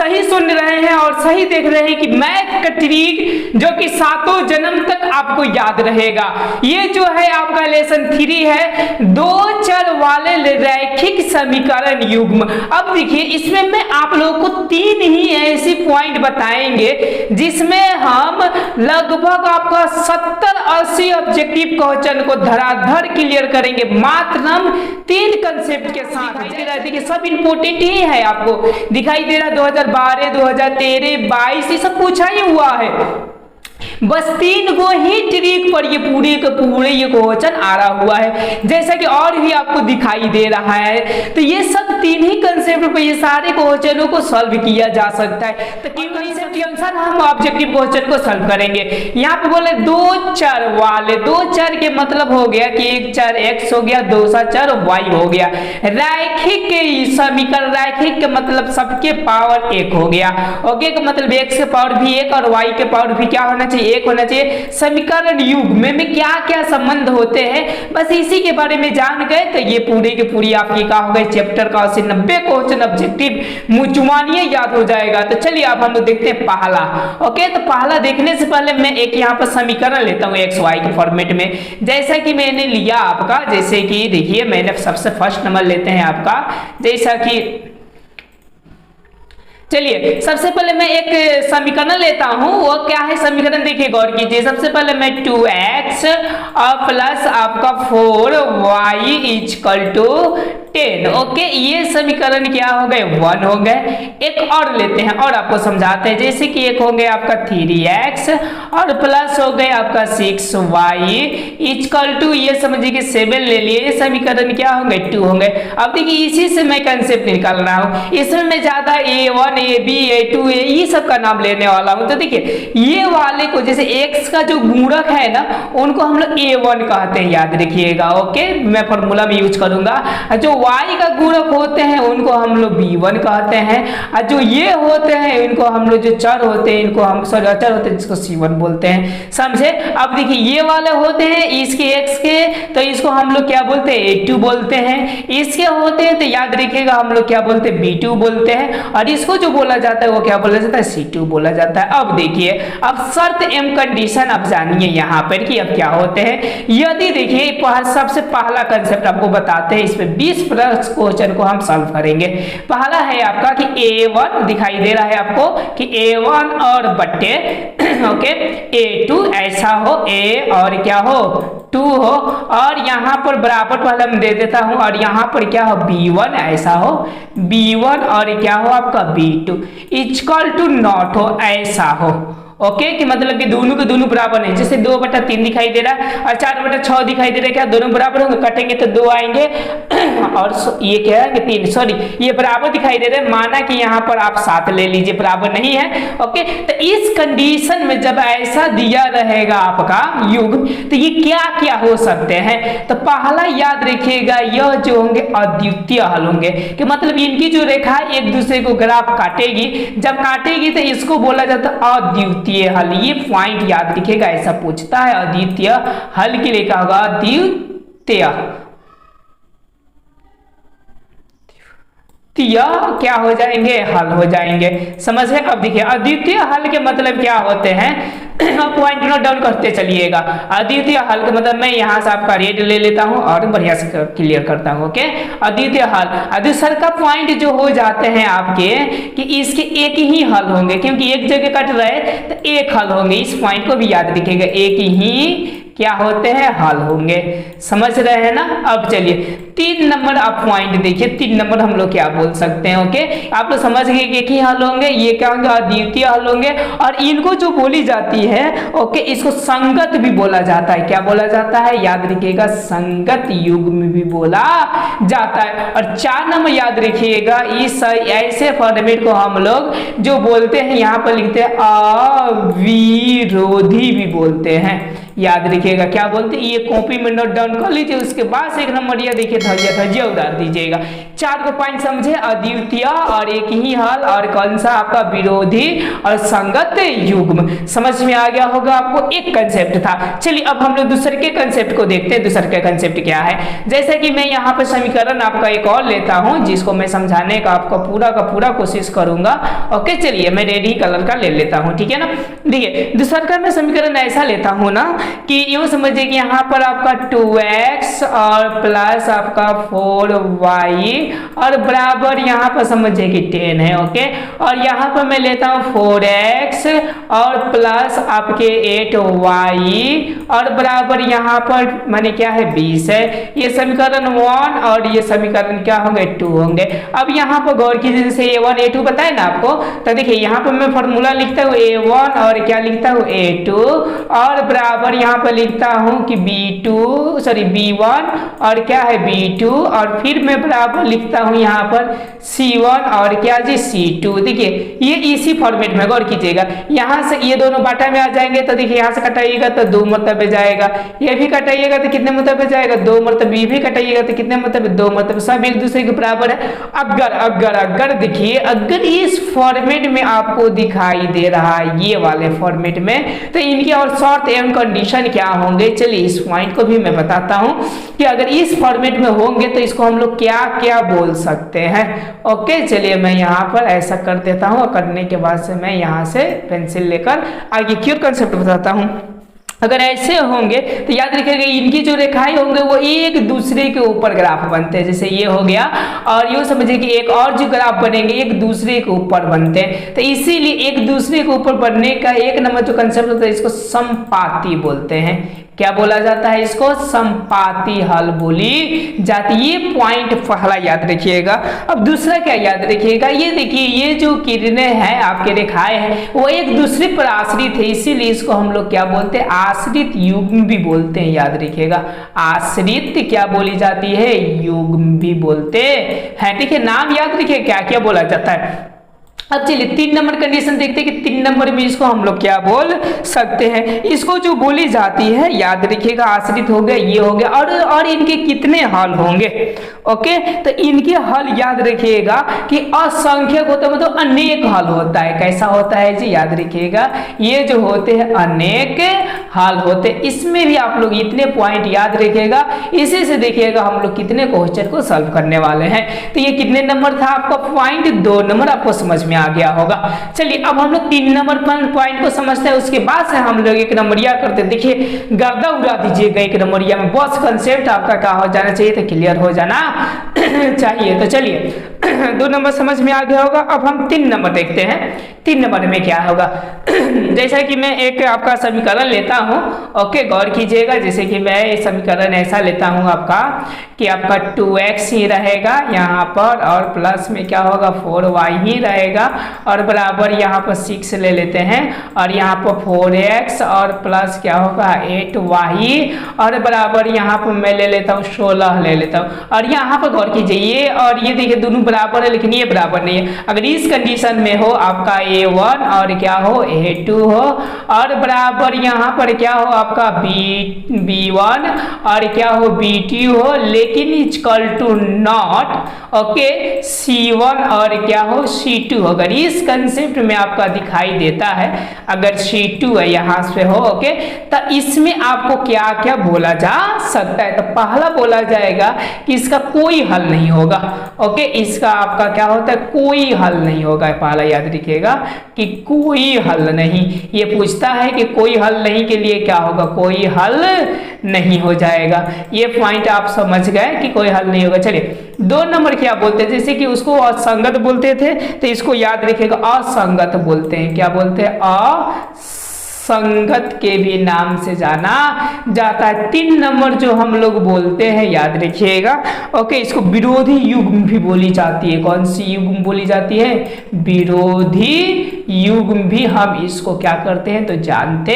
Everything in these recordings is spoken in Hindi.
सही सुन रहे हैं और सही देख रहे हैं कि मैथ का ट्रिक जो कि सातों जन्म तक आपको याद रहेगा। ये जो है आपका लेसन 3 है, दो चर वाले रैखिक समीकरण युग्म। अब देखिए इसमें मैं आप लोगों को 3 ही ऐसी पॉइंट बताएंगे जिसमें हम लगभग आपका 70-80 ऑब्जेक्टिव क्वेश्चन को धराधर क्लियर करेंगे मात्र हम 3 कंसेप्ट के साथ। देखिए सब इंपोर्टेंट ही है, आपको दिखाई दे रहा 2012, 2013, 22 ये सब पूछा ही हुआ है। बस 3 को ही ट्रिक पर ये पूरे के पूरे ये क्वेश्चन आ रहा हुआ है, जैसा कि और भी आपको दिखाई दे रहा है। तो ये सब 3 ही कंसेप्ट पर ये सारे क्वेश्चनों को सॉल्व किया जा सकता है। तो तीन कंसेप्ट के अनुसार हम ऑब्जेक्टिव क्वेश्चन को सॉल्व करेंगे। यहाँ पे बोले दो चर वाले, दो चर के मतलब हो गया कि एक चर x हो गया, दूसरा चर y हो गया। रैखिक समीकरण, रैखिक के मतलब सबके पावर 1 हो गया। ओके का मतलब x के पावर भी 1 और y के पावर भी क्या होना चाहिए, 1 होना चाहिए। समीकरण युग्म में क्या क्या संबंध होते हैं बस इसी के बारे में जान गए तो ये पूरी की पूरी आपकी क्या हो गई चैप्टर का 90 क्वेश्चन ऑब्जेक्टिव मुंचुमानिए याद हो जाएगा। तो चलिए अब हम लोग देखते हैं पहला। ओके तो पहला देखने से पहले मैं एक यहाँ पर समीकरण लेता हूँ एक्स वाई के फॉर्मेट में, जैसा कि मैंने लिया आपका, जैसे कि देखिए मैंने सबसे फर्स्ट नंबर लेते हैं आपका, जैसा कि चलिए सबसे पहले मैं एक समीकरण लेता हूं। वो क्या है समीकरण, देखिए गौर कीजिए। सबसे पहले मैं 2x और प्लस आपका 4y इक्वल टू 10। ओके ये समीकरण क्या हो गए 1 हो गए। एक और लेते हैं और आपको समझाते हैं, जैसे कि एक हो गया आपका 3x और प्लस हो गए आपका 6y इक्वल टू ये समझिए कि 7 ले लिए। ये समीकरण क्या हो गए 2 हो गए। अब देखिए इसी से मैं कंसेप्ट निकाल रहा हूं, इसमें मैं ज्यादा a1 ab a2 ये सब का नाम लेने वाला हूं। तो देखिए ये वाले को जैसे x का जो गुणक है ना उनको हम लोग a1 कहते हैं, याद रखिएगा। ओके मैं फॉर्मूला में यूज करूंगा। जो y का गुणक होते हैं उनको हम लोग b1 कहते हैं, और जो ये होते हैं इनको हम लोग जो चर होते हैं इनको हम सॉरी अचर होते हैं जिसको c1 बोलते हैं, समझे। अब देखिए ये वाले होते हैं इसके x के तो इसको हम लोग क्या बोलते हैं a2 बोलते हैं। इसके होते हैं तो याद रखिएगा हम लोग क्या बोलते हैं b2 बोलते हैं, और इसको जो बोला जाता है वो क्या बोला जाता है c2 बोला जाता है। अब देखिए अब शर्त एम कंडीशन आप जानिए यहाँ पर कि अब क्या होते हैं। यदि देखिए सबसे पहला कंसेप्ट आपको बताते हैं, इसमें 20 प्लस क्वेश्चन को हम सॉल्व करेंगे। पहला है आपका कि a1 दिखाई दे रहा है आपको कि a1 और बट्टे ओके a2 ऐसा हो, a और क्या हो 2 हो, और यहाँ पर बराबर पहले हम दे देता हूं, और यहाँ पर क्या हो b1 ऐसा हो b1 और क्या हो आपका b2 इक्वल टू नॉट हो ऐसा हो। ओके कि मतलब कि दोनों के दोनों बराबर नहीं, जैसे 2/3 दिखाई दे रहा है और 4/6 दिखाई दे रहा है, क्या दोनों बराबर होंगे, कटेंगे तो 2 आएंगे और ये क्या है कि 3 सॉरी ये बराबर दिखाई दे रहा है, माना कि यहाँ पर आप 7 ले लीजिए बराबर नहीं है। ओके तो इस कंडीशन में जब ऐसा दिया रहेगा आपका युग्म तो ये क्या क्या हो सकते हैं। तो पहला याद रखिएगा यह जो होंगे अद्वितीय हल होंगे, कि मतलब इनकी जो रेखा एक दूसरे को ग्राफ काटेगी, जब काटेगी तो इसको बोला जाता है अद्वितीय हल। ये पॉइंट याद रखिएगा, ऐसा पूछता है अद्वितीय हल के लिए क्या होगा अद्वितीय क्या हो जाएंगे हल हो जाएंगे, समझ है। अब देखिए अद्वितीय हल के मतलब क्या होते हैं पॉइंट नोट डाउन करते चलिएगा। अद्वितीय हल का मतलब मैं यहाँ से आपका रेड ले लेता हूँ और बढ़िया से क्लियर करता हूँ। ओके अद्वितीय हल दूसर का पॉइंट जो हो जाते हैं आपके कि इसके एक ही हल होंगे, क्योंकि एक जगह कट रहे तो एक हल होंगे। इस पॉइंट को भी याद रखिएगा, एक ही क्या होते हैं हल होंगे, समझ रहे हैं ना। अब चलिए 3 नंबर आप पॉइंट देखिए, 3 नंबर हम लोग क्या बोल सकते हैं। ओके आप लोग समझ गए कि एक ही हल होंगे, ये क्या होंगे अद्वितीय हल होंगे, और इनको जो बोली जाती है ओके इसको संगत भी बोला जाता है। क्या बोला जाता है याद रखिएगा, संगत युग्म भी बोला जाता है। और 4 नंबर याद रखिएगा, इस ऐसे फॉर्मेट को हम लोग जो बोलते हैं यहाँ पर लिखते हैं अविरोधी भी बोलते हैं। याद रखिएगा। क्या बोलते हैं, ये कॉपी में नोट डाउन कर लीजिए, उसके बाद से एक नंबरिया देखिए धजिया उतार दीजिएगा। 4 को पॉइंट समझे, अद्वितीय और एक ही हल और कौन सा आपका विरोधी और संगत युग्म। समझ में आ गया होगा आपको, एक कंसेप्ट था। चलिए अब हम लोग दूसरे के कंसेप्ट को देखते हैं। दूसरे का कंसेप्ट क्या है, जैसे कि मैं यहाँ पर समीकरण आपका एक और लेता हूँ जिसको मैं समझाने का आपका पूरा कोशिश करूंगा। ओके चलिए मैं रेड ही कलर का ले लेता हूँ, ठीक है ना। देखिए दूसरा का मैं समीकरण ऐसा लेता हूँ ना कि यूं समझिए कि यहाँ पर आपका 2x और प्लस आपका 4y और बराबर यहाँ पर समझिए कि 10 है। ओके और यहाँ पर मैं लेता हूँ 4x और प्लस आपके 8y और बराबर यहाँ पर माने क्या है 20 है। ये समीकरण 1 और ये समीकरण क्या होंगे 2 होंगे। अब यहाँ पर गौर कीजिए, जैसे a1 a2 बताए ना आपको, तो देखिए यहाँ पर मैं फॉर्मूला लिखता हूँ a1 और क्या लिखता हूँ a2 और बराबर यहाँ पर लिखता हूँ कि b1 और क्या है b2 और फिर मैं बराबर लिखता हूँ यहाँ पर c1 और क्या जी c2। देखिए ये इसी फॉर्मेट में गौर कीजिएगा, यहाँ से ये दोनों बाटा में आ जाएंगे तो देखिए यहाँ से कटाइएगा तो 2 मरतबे जाएगा, ये भी कटाइएगा तो कितने मरतबे जाएगा 2 मरतबे, ये भी कटाइएगा तो कितने मरतबे 2 मरतबे, सब एक दूसरे के बराबर है। अगर देखिए अगर इस फॉर्मेट में आपको दिखाई दे रहा है ये वाले फॉर्मेट में, तो इनके और शर्त एवं कंडीशन क्या होंगे। चलिए इस पॉइंट को भी मैं बताता हूं कि अगर इस फॉर्मेट में होंगे तो इसको हम लोग क्या क्या बोल सकते हैं। ओके चलिए मैं यहाँ पर ऐसा कर देता हूँ और करने के बाद से मैं यहाँ से पेंसिल लेकर आगे क्यों कंसेप्ट बताता हूँ। अगर ऐसे होंगे तो याद रखिएगा इनकी जो रेखाएं होंगे वो एक दूसरे के ऊपर ग्राफ बनते हैं, जैसे ये हो गया और यूँ समझिए कि एक और जो ग्राफ बनेंगे एक दूसरे के ऊपर बनते हैं। तो इसीलिए एक दूसरे के ऊपर बनने का एक नंबर जो कंसेप्ट होता है इसको समपाती बोलते हैं। क्या बोला जाता है इसको, समपाती हल बोली जाती है। ये पॉइंट पहला याद रखिएगा। अब दूसरा क्या याद रखिएगा, ये देखिए ये जो किरणें हैं आपके रेखाएं हैं वो एक दूसरे पर आश्रित है, इसीलिए इसको हम लोग क्या बोलते हैं आश्रित युग्म भी बोलते हैं। याद रखिएगा आश्रित क्या बोली जाती है, युग्म भी बोलते हैं। ठीक है, नाम याद रखिए क्या क्या बोला जाता है। अब चलिए 3 नंबर कंडीशन देखते हैं कि 3 नंबर में इसको हम लोग क्या बोल सकते हैं। इसको जो बोली जाती है याद रखिएगा आश्रित हो गया, ये हो गया और इनके कितने हल होंगे। ओके तो इनके हल याद रखिएगा कि असंख्यक होता है, मतलब अनेक हल होता है। कैसा होता है जी, याद रखिएगा ये जो होते हैं अनेक हल होते हैं। इसमें भी आप लोग इतने पॉइंट याद रखिएगा, इसी से देखिएगा हम लोग कितने क्वेश्चन को सॉल्व करने वाले हैं। तो ये कितने नंबर था आपका पॉइंट, 2 नंबर आपको समझ में आ गया होगा। चलिए अब हम लोग 3 नंबर पॉइंट को समझते हैं, उसके बाद से हम लोग 1 नंबरिया करते हैं। देखिए गर्दा उड़ा दीजिएगा 1 नंबरिया में, बस कंसेप्ट आपका क्या हो जाना चाहिए तो क्लियर हो जाना चाहिए। तो चलिए 2 नंबर समझ में आ गया होगा। अब हम 3 नंबर देखते हैं। 3 नंबर में क्या होगा जैसा कि मैं एक आपका समीकरण लेता हूं। ओके गौर कीजिएगा, जैसे कि मैं समीकरण ऐसा लेता हूं आपका कि आपका 2x ही रहेगा यहाँ पर और प्लस में क्या होगा 4y ही रहेगा और बराबर यहाँ पर 6 ले लेते हैं और यहाँ पर 4x और प्लस क्या होगा 8y और बराबर यहाँ पर मैं ले लेता हूँ 16 ले लेता हूँ। और यहाँ पर गौर कीजिए ये और ये देखिए दोनों बराबर है, लेकिन ये बराबर नहीं है। अगर इस कंडीशन में हो आपका a1 और क्या हो a2 हो और बराबर यहाँ पर क्या हो आपका b1 और क्या हो b2 हो, लेकिन equal to not okay c1 और क्या हो c2 हो। अगर इस कंसेप्ट में आपका दिखाई देता है अगर c2 है यहाँ से हो ओके, तो इसमें आपको क्या क्या बोला जा सकता है। तो पहला बोला जाएगा कि इसका कोई हल नहीं होगा। ओके इसका आपका क्या होता है कोई हल नहीं होगा। पहला याद रखिएगा कि कोई हल नहीं, ये पूछता है कि कोई हल नहीं के लिए क्या होगा, कोई हल नहीं हो जाएगा। ये पॉइंट आप समझ गए कि कोई हल नहीं होगा। चलिए 2 नंबर क्या बोलते हैं, जैसे कि उसको असंगत बोलते थे तो इसको याद रखिएगा असंगत बोलते हैं। क्या बोलते हैं, असंगत के भी नाम से जाना जाता है। 3 नंबर जो हम लोग बोलते हैं याद रखिएगा ओके, इसको विरोधी युग्म भी बोली जाती है। कौन सी युग्म बोली जाती है, विरोधी युग्म भी हम इसको क्या करते हैं तो जानते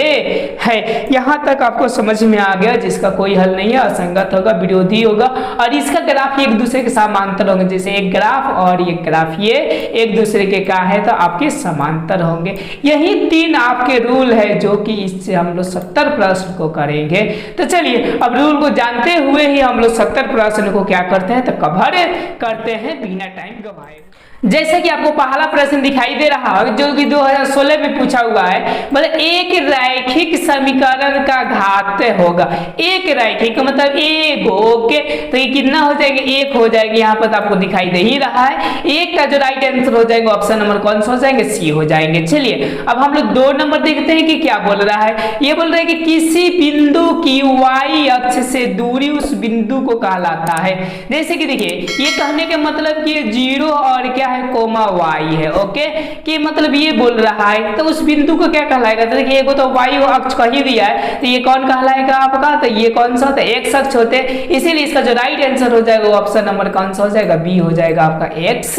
हैं। यहाँ तक आपको समझ में आ गया, जिसका कोई हल नहीं है, असंगत होगा, विरोधी होगा और इसका ग्राफ एक दूसरे के समांतर होंगे। जैसे एक ग्राफ और एक ग्राफ ये एक दूसरे के क्या है तो आपके समांतर होंगे। यही 3 आपके रूल है जो कि इससे हम लोग 70 प्रश्न को करेंगे। तो चलिए अब रूल को जानते हुए ही हम लोग 70 प्रश्न को क्या करते हैं तो कवर करते हैं बिना टाइम गवाए। जैसे कि आपको पहला प्रश्न दिखाई दे रहा है जो कि 2016 में पूछा हुआ है, मतलब एक रैखिक समीकरण का घात होगा। एक रैखिक मतलब एक, ओके, तो ये कितना हो जाएगा, एक हो जाएगा। यहाँ पर आपको दिखाई दे ही रहा है। एक का जो राइट आंसर हो जाएगा ऑप्शन नंबर कौन सा हो जाएंगे, सी हो जाएंगे। चलिए अब हम लोग 2 नंबर देखते हैं कि क्या बोल रहा है। ये बोल रहा है कि किसी बिंदु की वाई अक्ष से दूरी उस बिंदु को कहलाता है। जैसे कि देखिए ये कहने का मतलब कि 0 और क्या है कोमा y है, ओके, कि मतलब ये बोल रहा है तो उस बिंदु को क्या कहलाएगा। तो देखिए एगो तो y अक्ष कह ही दिया है तो ये कौन कहलाएगा आपका, तो ये कौन सा होता है, x अक्ष होते हैं। इसीलिए इसका जो राइट आंसर हो जाएगा ऑप्शन नंबर कौन सा हो जाएगा, बी हो जाएगा आपका। x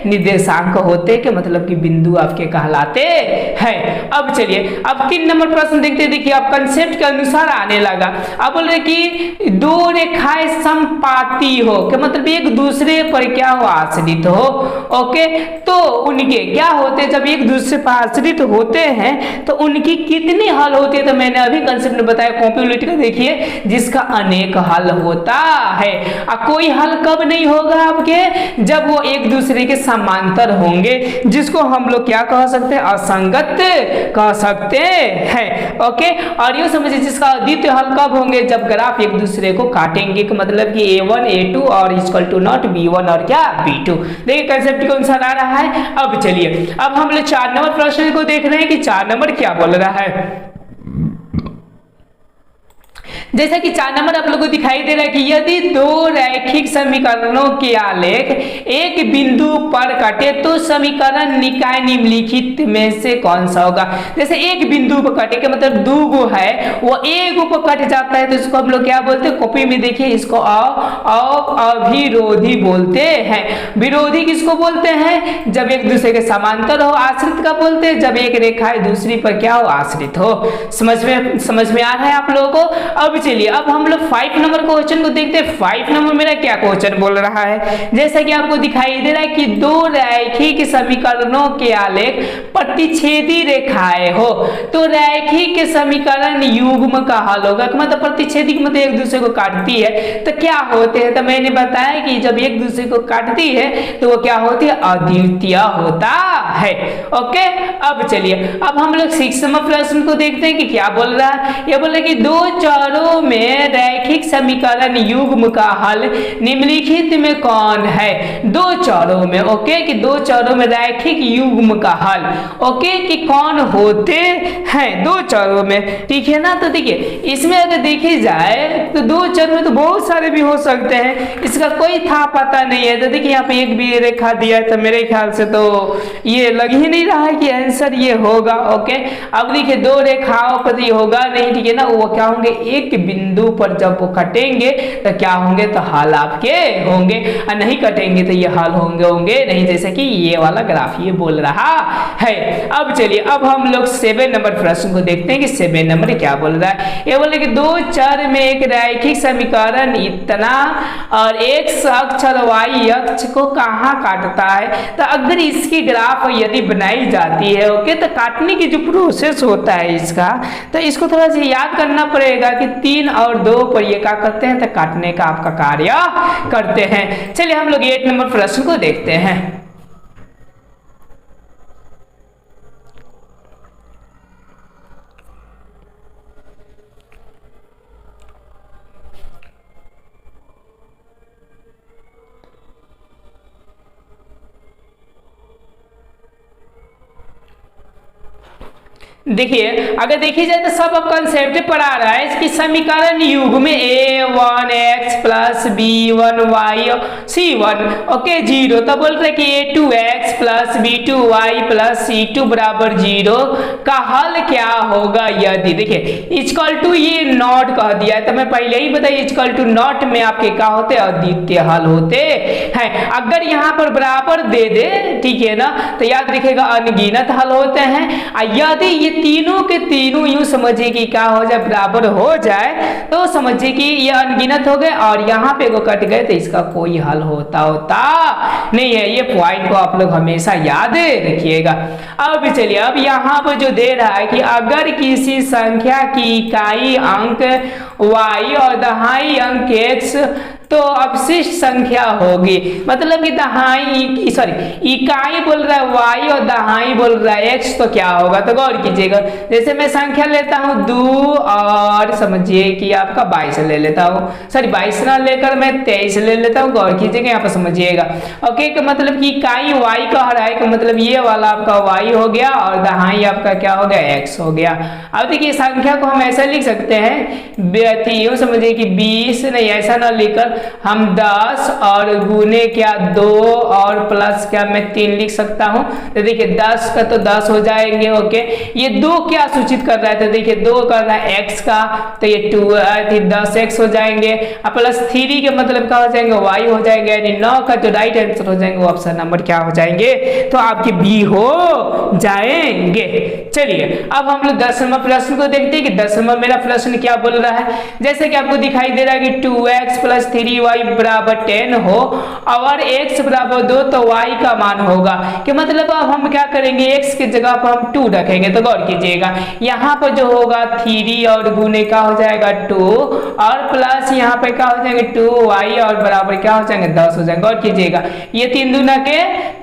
निर्देशांक होते के मतलब कि बिंदु आपके कहलाते हैं। अब चलिए अब 3 नंबर प्रश्न देखते हैं। देखिए अब कंसेप्ट के अनुसार आने लगा। अब बोल रहे कि 2 रेखाएं समपाती हो के मतलब एक दूसरे पर क्या हो, आश्रित हो, ओके, तो उनके क्या होते हैं, जब एक दूसरे पर आश्रित होते हैं तो उनकी कितनी हल होती है। तो मैंने अभी कंसेप्ट में बताया कॉम्प्यूलिटी का, देखिए जिसका अनेक हल होता है। कोई हल कब नहीं होगा आपके, जब वो एक दूसरे के समांतर होंगे, जिसको हम लोग क्या कह सकते हैं, असंगत कह सकते हैं, ओके। और ये समझिए जिसका अद्वितीय हल कब होंगे, जब ग्राफ एक दूसरे को काटेंगे, मतलब कि a1 a2 और इक्वल टू नॉट b1 और क्या b2। देखिए कंसेप्ट के अनुसार आ रहा है। अब चलिए अब हम लोग 4 नंबर प्रश्न को देख रहे हैं कि 4 नंबर क्या बोल रहा है। जैसा कि 4 नंबर आप लोगों को दिखाई दे रहा है कि यदि 2 रैखिक समीकरणों के आलेख एक बिंदु पर कटे तो समीकरण निकाय निम्नलिखित में से कौन सा होगा। जैसे एक बिंदु पर कटे के मतलब 2 गो है, वो एक पर कट जाता है तो इसको हम लोग क्या बोलते हैं, कॉपी में देखिए इसको अविरोधी बोलते हैं। विरोधी किसको बोलते हैं, जब एक दूसरे के समांतर हो। आश्रित का बोलते हैं जब एक रेखा दूसरी पर क्या हो, आश्रित हो। समझ में आ रहा है आप लोगों को। अब चलिए अब हम लोग 5 नंबर क्वेश्चन को देखते हैं। 5 नंबर मेरा क्या क्वेश्चन बोल रहा है, जैसा कि आपको दिखाई दे रहा है कि 2 रैखिक समीकरणों के आलेख प्रतिच्छेदी रेखाएं हो तो रैखिक समीकरण युग्म का हल होगा। मतलब प्रतिच्छेदी मतलब एक दूसरे को काटती है तो क्या होते हैं, तो मैंने बताया कि जब एक दूसरे को काटती है तो वो क्या होती है, अद्वितीय होता है, ओके। अब चलिए अब हम लोग 6 नंबर प्रश्न को देखते हैं कि क्या बोल रहा है। ये बोल रहा है कि 2 चरों में रैखिक समीकरण युग्म का हल निम्नलिखित में कौन है। 2 चरों में, ओके, कि 2 चरों में रैखिक युग्म का हल, ओके, कि कौन होते हैं 2 चरों में, ठीक है ना। तो देखिए इसमें अगर देखी जाए तो 2 चर में तो बहुत सारे भी हो सकते हैं, इसका कोई था पता नहीं है। तो देखिए यहाँ पे एक भी रेखा दिया है तो मेरे ख्याल से तो ये लग ही नहीं रहा है कि आंसर ये होगा, ओके। अब देखिए 2 रेखाओं पर ये होगा नहीं, ठीक है ना। वो क्या होंगे, एक बिंदु पर जब वो कटेंगे तो क्या होंगे, तो हल आपके होंगे, और नहीं कटेंगे तो ये हल होंगे नहीं, जैसे कि ये वाला ग्राफ ये बोल रहा है। अब चलिए अब हम लोग 7 नंबर प्रश्न को देखते हैं कि 7 नंबर क्या बोल रहा है। ये बोले कि 2 चर में एक रैखिक समीकरण इतना और x अक्ष और y अक्ष को कहाँ काटता है। तो अगर इसकी ग्राफ यदि बनाई जाती है, ओके, तो काटने की जो प्रोसेस होता है इसका, तो इसको थोड़ा सा याद करना पड़ेगा कि 3 और 2 पर ये क्या करते हैं, तो काटने का आपका कार्य करते हैं। चलिए हम लोग 8 नंबर प्रश्न को देखते हैं। देखिए अगर देखी जाए तो सब अब कंसेप्ट पर आ रहा है इसकी समीकरण युग्म में a1x plus b1y c1, okay, 0। तो बोल रहे कि a2x plus b2y plus c2 बराबर 0 का हल क्या होगा यदि, देखिए इक्वल टू ये नॉट कह दिया है तो मैं पहले ही बताइए इक्वल टू नॉट में आपके क्या होते हैं, अद्वितीय हल होते हैं। अगर यहाँ पर बराबर दे दे, ठीक है ना, तो याद रखिएगा अनगिनत हल होते हैं। यदि ये तीनों के तीनों यूं समझिए कि क्या हो जाए, बराबर हो जाए तो समझिए कि ये अनगिनत हो गए और यहाँ पे को कट गए तो इसका कोई हल होता नहीं है। ये पॉइंट को आप लोग हमेशा याद रखिएगा। अब चलिए, अब यहाँ पर जो दे रहा है कि अगर किसी संख्या की इकाई अंक y और दहाई अंक x तो अवशिष्ट संख्या होगी, मतलब कि दहाई सॉरी इकाई बोल रहा है y और दहाई बोल रहा है x, तो क्या होगा, तो गौर कीजिएगा। जैसे मैं संख्या लेता हूँ 2 और समझिए कि आपका 22 ले लेता हूँ, सॉरी 22 ना लेकर मैं 23 ले लेता हूँ, गौर कीजिएगा यहाँ पर समझिएगा। ओके, का मतलब कि इकाई y कह रहा है का मतलब ये वाला आपका y हो गया और दहाई आपका क्या हो गया, x हो गया। अब देखिए संख्या को हम ऐसा लिख सकते हैं, यूं समझिए कि 20 नहीं, ऐसा ना लिखकर हम 10 और गुने क्या 2 और प्लस क्या मैं 3 लिख सकता हूं। तो देखिए 10 का तो 10 हो जाएंगे। ओके, ये 2 क्या सूचित कर रहा है, तो देखिए 2 कर रहा है x का, तो ये 10x हो जाएंगे, और प्लस 3 के मतलब क्या हो जाएंगे, y हो जाएंगे, यानी 9 का जो राइट आंसर हो जाएंगे वो ऑप्शन नंबर क्या हो जाएंगे, तो आपके बी हो जाएंगे। चलिए अब हम लोग 10 नंबर प्रश्न को देखते हैं कि 10 नंबर मेरा प्रश्न क्या बोल रहा है। जैसे कि आपको दिखाई दे रहा है कि 2x प्लस 3y बराबर 10 हो और x बराबर 2 तो y का मान होगा, कि मतलब अब हम क्या करेंगे, x की जगह पर हम 2 रखेंगे। तो गौर कीजिएगा यहाँ पर जो होगा 3 और गुने का हो जाएगा 2 और प्लस यहाँ पे क्या हो जाएंगे 2y और बराबर क्या हो जाएंगे 10 हो जाएंगे। गौर कीजिएगा ये 3 दूना के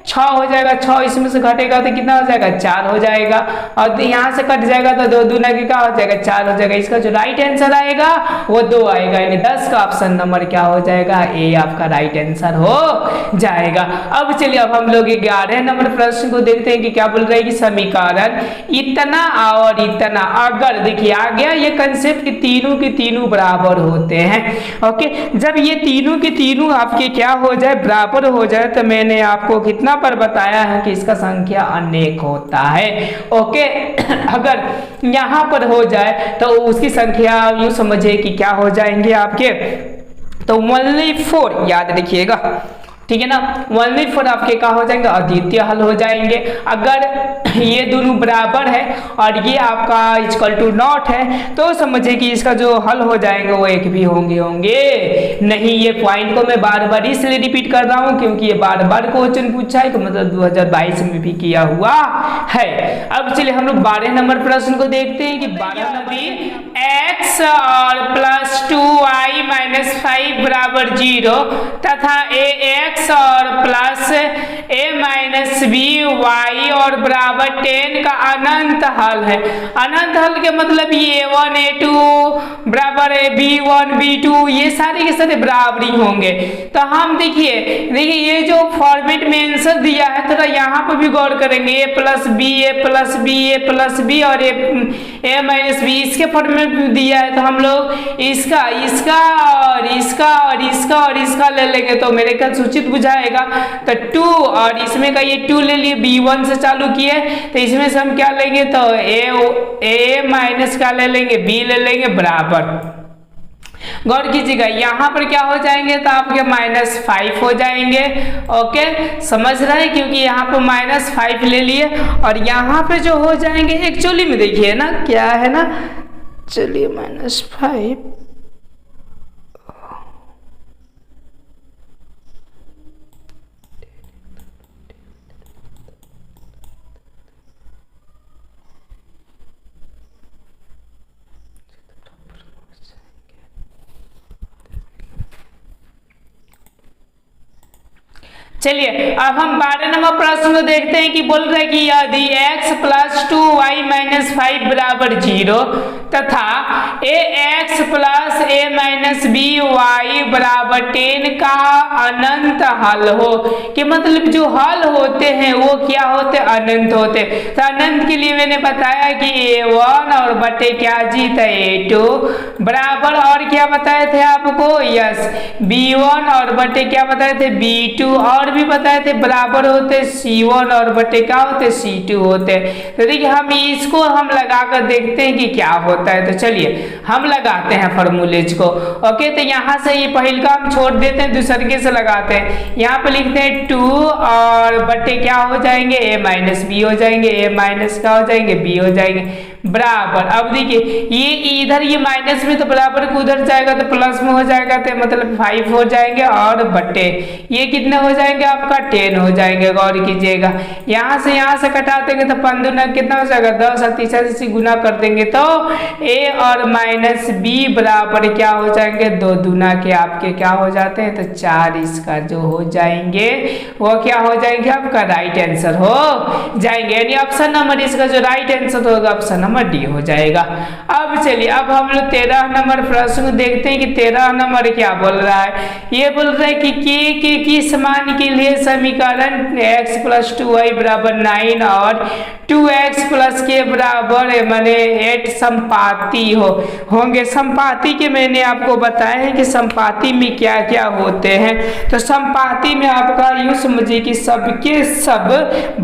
6 हो जाएगा, 6 इसमें से घटेगा तो कितना हो जाएगा 4 हो जाएगा, और यहाँ से कट जाएगा तो 2 दूना के क्या हो जाएगा 4 हो जाएगा। इसका जो राइट आंसर आएगा वो 2 आएगा, यानी 10 का ऑप्शन नंबर क्या हो जाएगा, ए आपका राइट आंसर हो जाएगा। अब चलिए अब हम लोग 11 नंबर प्रश्न को देखते हैं कि क्या बोल रहे हैं कि समीकरण इतना और इतना, अगर देखिए आ गया ये कंसेप्ट कि तीनों के तीनों बराबर होते हैं। ओके, जब ये तीनों के तीनों आपके क्या हो जाए, बराबर हो जाए, तो मैंने आपको कितना पर बताया है कि इसका संख्या अनेक होता है। ओके, अगर यहाँ पर हो जाए तो उसकी संख्या यूं समझिए कि क्या हो जाएंगे आपके, तो ओनली 4 याद रखिएगा, ठीक है ना, ओनली 4 आपके क्या हो जाएंगे, अद्वितीय हल हो जाएंगे। अगर ये दोनों बराबर है और ये आपका इक्वल टू नॉट है तो समझिए कि इसका जो हल हो जाएंगे वो एक भी होंगे नहीं। ये पॉइंट को मैं बार बार इसलिए रिपीट कर रहा हूँ क्योंकि ये बार बार क्वेश्चन पूछा है, तो मतलब 2022 में भी किया हुआ है। अब चलिए हम लोग 12 नंबर प्रश्न को देखते हैं कि 12 नंबर x और प्लस 2y माइनस 5 बराबर 0 तथा ax और plus a minus b y और बराबर 10 का अनंत हल है। अनंत हल के मतलब ये a1 a2 बराबर b1 b2 ये सारे के सारे बराबरी होंगे। तो हम देखिए ये जो फॉर्मेट में आंसर दिया है थोड़ा यहाँ पर भी गौर करेंगे, a plus B A plus B A plus B और a माइनस बी इसके फॉर्मेट में दिया है, तो हम लोग इसका और इसका ले लेंगे तो मेरे ख्याल सूचित बुझाएगा। तो 2 और इसमें का ये 2 ले लिए, b1 से चालू किए तो इसमें से हम क्या लेंगे, तो a माइनस का ले लेंगे, b ले लेंगे बराबर। गौर कीजिएगा यहाँ पर क्या हो जाएंगे, तो आपके -5 हो जाएंगे। ओके, समझ रहे हैं, क्योंकि यहाँ पर -5 ले लिए और यहाँ पे जो हो जाएंगे एक्चुअली में देखिए ना क्या है ना, चलिए -5 चलिए अब हम 12 नंबर प्रश्न को देखते हैं कि बोल रहे हैं कि यदि x प्लस 2y माइनस 5 बराबर 0 तथा ax plus a minus by बराबर 10 का अनंत हल हो, कि मतलब जो हल होते हैं वो क्या होते, अनंत होते। तो अनंत के लिए मैंने बताया कि a1 और बटे क्या जी था a2 बराबर, और क्या बताए थे आपको, यस b1 और बटे क्या बताए थे b2, और भी बताए थे बराबर होते c1 और बटे क्या होते c2 होते। तो देखिए हम इसको हम लगा कर देखते हैं कि क्या होता है। तो चलिए हम लगाते हैं फॉर्मूलेज को। ओके, तो यहाँ से ये पहल का हम छोड़ देते हैं, दूसरे से लगाते हैं। यहाँ पे लिखते हैं 2 और बटे क्या हो जाएंगे, a माइनस बी हो जाएंगे, a माइनस क्या हो जाएंगे, b हो जाएंगे बराबर। अब देखिए ये इधर ये माइनस में तो बराबर को उधर जाएगा तो प्लस में हो जाएगा, तो मतलब 5 हो जाएंगे और बटे ये कितने हो जाएंगे आपका 10 हो जाएंगे। गौर कीजिएगा यहाँ से कटा देंगे तो 5 दूना कितना हो जाएगा 10 और तीसरा से गुना कर देंगे तो a और माइनस b बराबर क्या हो जाएंगे 2 दूना के आपके क्या हो जाते हैं, तो 4 इसका जो हो जाएंगे वो क्या हो जाएंगे आपका राइट आंसर हो जाएंगे। यानी ऑप्शन नंबर इसका जो राइट आंसर होगा ऑप्शन नंबर डी हो जाएगा। अब चलिए अब हम लोग 13 नंबर प्रश्न को देखते हैं कि 13 नंबर क्या बोल रहा है। ये बोल रहा है कि के किस मान के लिए समीकरण x + 2y = 9 और 2x + k बराबर माने 8 संपाती होंगे। संपाती के मैंने आपको बताया है कि संपाती में क्या क्या होते हैं। तो संपाती में आपका यूं समझिए कि सबके सब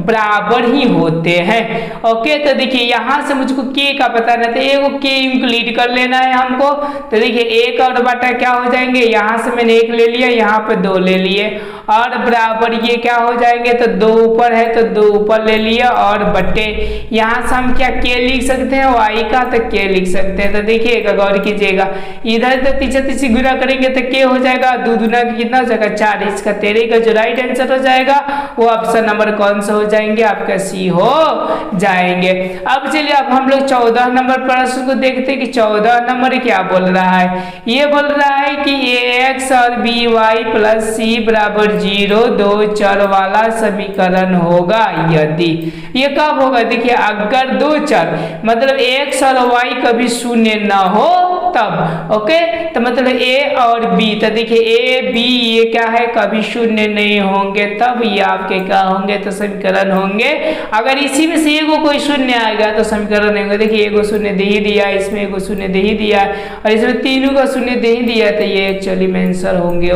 बराबर ही होते हैं। ओके, तो देखिए यहाँ से मुझको के का पता नहीं था, एक के इंक्लूड कर लेना है हमको। तो देखिए 1 और बटा क्या हो जाएंगे, यहाँ से मैंने 1 ले लिया, यहाँ पे 2 ले लिए और बराबर ये क्या हो जाएंगे, तो 2 ऊपर है तो 2 ऊपर ले लिया और बटे यहाँ से हम क्या के लिख सकते हैं y का, तो के लिख सकते हैं। तो देखिएगा गौर कीजिएगा इधर तो तीसरी गुना करेंगे तो के हो जाएगा 2 दूना का कितना हो जाएगा 4, इसका 13 का जो राइट आंसर हो जाएगा वो ऑप्शन नंबर कौन सा हो जाएंगे आपका सी हो जाएंगे। अब चलिए अब हम लोग 14 नंबर प्रश्न को देखते हैं कि 14 नंबर क्या बोल रहा है। ये बोल रहा है कि ax और by + c = 0 2 चर वाला समीकरण होगा यदि, ये कब होगा देखिए अगर 2 चर मतलब x और y कभी शून्य ना हो तब। ओके, तो मतलब a और b, तो देखिए a b ये क्या है कभी शून्य नहीं होंगे तब ये आपके क्या होंगे, तो समीकरण होंगे। अगर इसी में से एगो कोई शून्य आएगा तो समीकरण होंगे। देखिए एगो शून्य दे ही दिया, इसमें एगो शून्य दे ही दिया और इसमें तीनों का शून्य दे ही दिया, तो ये एक्चुअली में आंसर होंगे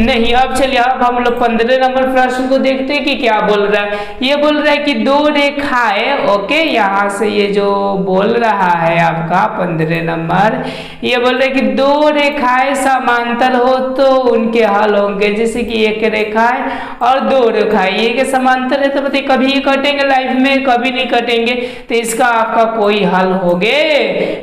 नहीं। अब चलिए अब हम लोग 15 नंबर प्रश्न को देखते हैं कि क्या बोल रहा है। ये बोल रहा है कि 2 रेखाएं, ओके यहाँ से ये जो बोल रहा है आपका 15 नंबर, ये बोल रहे कि 2 रेखाएं समांतर हो तो उनके हल होंगे। जैसे कि एक रेखा है और 2 रेखाएं ये के समांतर है तो बताइए कभी ये कटेंगे लाइफ में, कभी नहीं कटेंगे, तो इसका आपका कोई हल होगे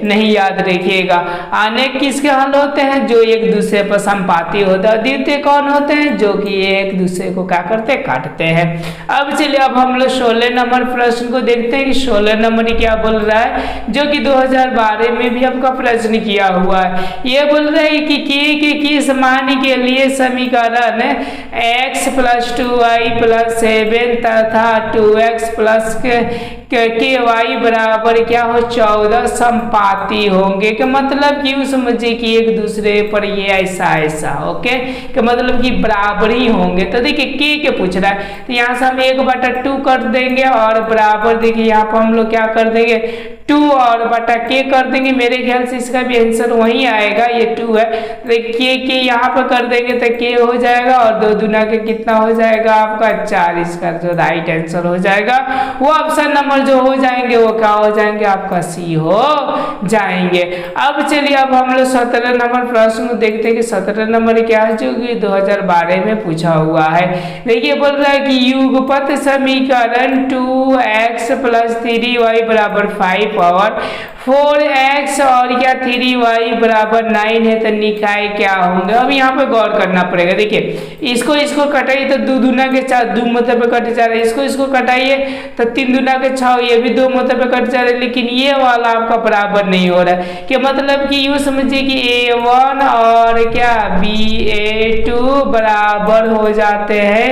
नहीं। याद रखिएगा अनेक किसके हल होते हैं, जो एक दूसरे पर संपाती होता है। द्वितीय कौन होते हैं, जो कि एक दूसरे को क्या करते काटते हैं। अब चलिए अब हम लोग 16 नंबर प्रश्न को देखते हैं कि 16 नंबर क्या बोल रहा है, जो कि 2012 में भी आपका प्रश्न किया हुआ है। ये बोल रहा है कि के किस मान के लिए समीकरण x + 2y + 7 तथा 2x + के y बराबर क्या हो 14 संपाती होंगे। कि मतलब कि उस समझिए कि एक दूसरे पर ये ऐसा ओके, कि मतलब कि बराबर ही होंगे। तो देखिए के पूछ रहा है तो यहाँ से हम 1/2 कर देंगे और बराबर देखिए यहाँ पर हम लोग क्या कर देंगे 2 और बटा के कर देंगे। मेरे ख्याल से इसका भी आंसर वही आएगा, ये 2 है तो के यहाँ पर कर देंगे तो के हो जाएगा और 2 दूना के कितना हो जाएगा आपका 4, इसका जो राइट आंसर हो जाएगा वो ऑप्शन नंबर जो हो जाएंगे वो क्या हो जाएंगे आपका सी हो जाएंगे। अब चलिए अब हम लोग 17 नंबर प्रश्न को देखते हैं कि 17 नंबर क्या है, जो कि 2012 में पूछा हुआ है। देखिए बोल रहा है कि युगपत समीकरण 2x + 3y = 5 और 4x और क्या 3y = 9 है, तो निकाय क्या होंगे। अब यहाँ पे गौर करना पड़ेगा। देखिए इसको कटाइए तो 2 दूना के 4, 2 मतलब पे कट जा रहा है। इसको कटाइए तो 3 दूना के 6, ये भी 2 मतलब पे कट जा रहा है। लेकिन ये वाला आपका बराबर नहीं हो रहा है, कि मतलब कि यूँ समझिए कि a1 और क्या ba2 बराबर हो जाते हैं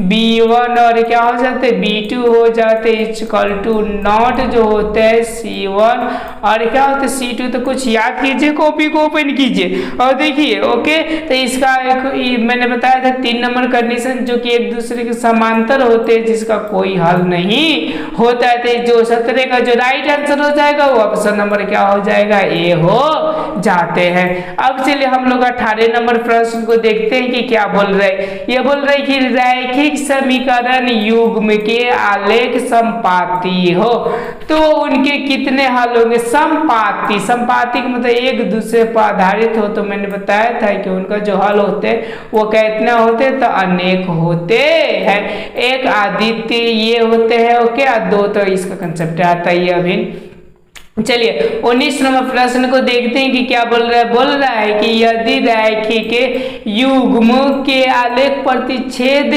b1 और क्या हो जाते हैं b2 हो जाते हैं, इक्वल टू नॉट जो होते हैं c1 और क्या होता है c2। तो कुछ याद कीजिए, कॉपी को ओपन कीजिए और देखिए। ओके, तो इसका एक मैंने बताया था 3 नंबर कंडीशन जो कि एक दूसरे के समांतर होते हैं, जिसका कोई हल नहीं होता है। तो जो 17 का जो राइट आंसर हो जाएगा वो ऑप्शन नंबर क्या हो जाएगा, ए हो जाते हैं। अब चलिए हम लोग 18 नंबर प्रश्न को देखते हैं कि क्या बोल रहे हैं। ये बोल रहे हैं कि रैखिक समीकरण युग्म के आलेख संपाती हो तो उनके कितने हल होंगे। संपाती, संपाती का मतलब एक दूसरे पर आधारित हो, तो मैंने बताया था कि उनका जो हल होते हैं वो कितने होते हैं, तो अनेक होते हैं। एक आदित्य ये होते हैं, ओके, और 2 तो इसका कंसेप्ट आता ही अभी। चलिए 19 नंबर प्रश्न को देखते हैं कि क्या बोल रहा है कि यदि रैखिक युग्म के आलेख प्रतिच्छेद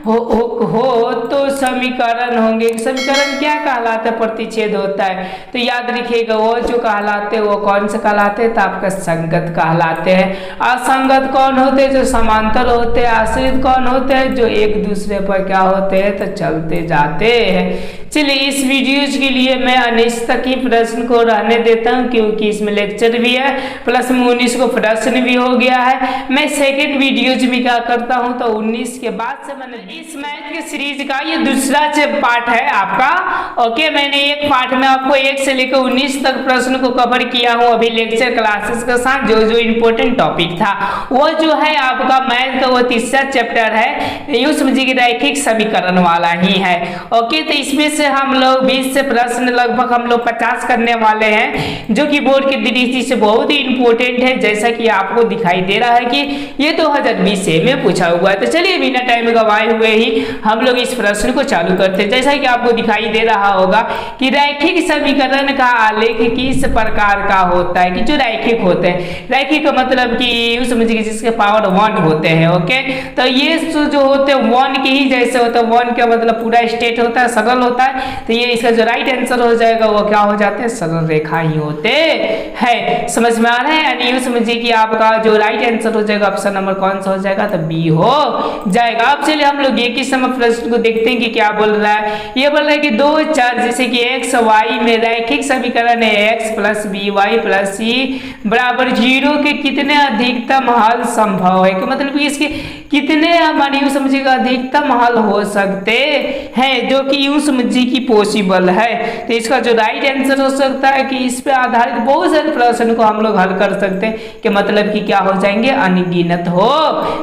हो तो समीकरण होंगे। समीकरण क्या कहलाता है, प्रतिच्छेद होता है। तो याद रखिएगा वो जो कहलाते हैं वो कौन से कहलाते हैं, तो आपका संगत कहलाते हैं। असंगत कौन होते हैं, जो समांतर होते हैं। आश्रित कौन होते हैं, जो एक दूसरे पर क्या होते हैं, तो चलते जाते हैं। चलिए इस वीडियोज के लिए मैं 19 तक ही प्रश्न को रहने देता हूं, क्योंकि इसमें लेक्चर भी है प्लस में 19 को प्रश्न भी हो गया है। मैं सेकंड वीडियोज भी क्या करता हूं, तो 19 के बाद से मैंने इस मैथ के सीरीज का ये दूसरा पार्ट है आपका। ओके, मैंने एक पार्ट में आपको 1 से लेकर 19 तक प्रश्न को कवर किया हूं अभी लेक्चर क्लासेस के साथ। जो जो इंपॉर्टेंट टॉपिक था वो जो है आपका मैथ का वो तीसरा चैप्टर है, यूं समझिए कि रैखिक समीकरण वाला ही है। ओके, तो इसमें से हम लोग 20 से प्रश्न लगभग हम लोग 50 करने वाले हैं, जो कि बोर्ड की दृष्टि से बहुत ही इंपॉर्टेंट है। जैसा कि आपको दिखाई दे रहा है कि ये 2020 में पूछा हुआ है। तो चलिए बिना टाइम गवाए हुए ही हम लोग इस प्रश्न को चालू करते हैं। जैसा कि आपको दिखाई दे रहा होगा कि रैखिक समीकरण का आलेख किस प्रकार का होता है, कि जो रैखिक होते हैं। रैखिक का मतलब कि यूं समझिए जिसके पावर 1 होते हैं। ओके, तो ये जो होते हैं 1 के ही जैसे होता है। 1 का मतलब पूरा स्टेट होता है, सरल होता है। तो ये इसका जो राइट आंसर हो जाएगा वो क्या हो जाते हैं, सरल रेखा ही होते हैं। समझ में आ रहा है, यानी यूं समझिए कि आपका जो राइट आंसर हो जाएगा ऑप्शन नंबर कौन सा हो जाएगा, तो बी हो जाएगा। अब चलिए हम लोग एक ही समय प्रश्न को देखते हैं कि क्या बोल रहा है। ये बोल रहा है कि 2 चर जैसे कि x y में रैखिक समीकरण है x plus b y plus c बराबर 0 के कितने अधिकतम हल संभव है। कि मतलब कि इसके कितने हमारे यूं समझिएगा अधिकतम हल हो सकते हैं, जो कि यूं समझिए कि पॉसिबल है। तो इसका जो राइट आंसर हो सकता है कि इस पे आधारित बहुत सारे प्रश्न को हम लोग हल कर सकते हैं, कि मतलब कि क्या हो जाएंगे, अनगिनत हो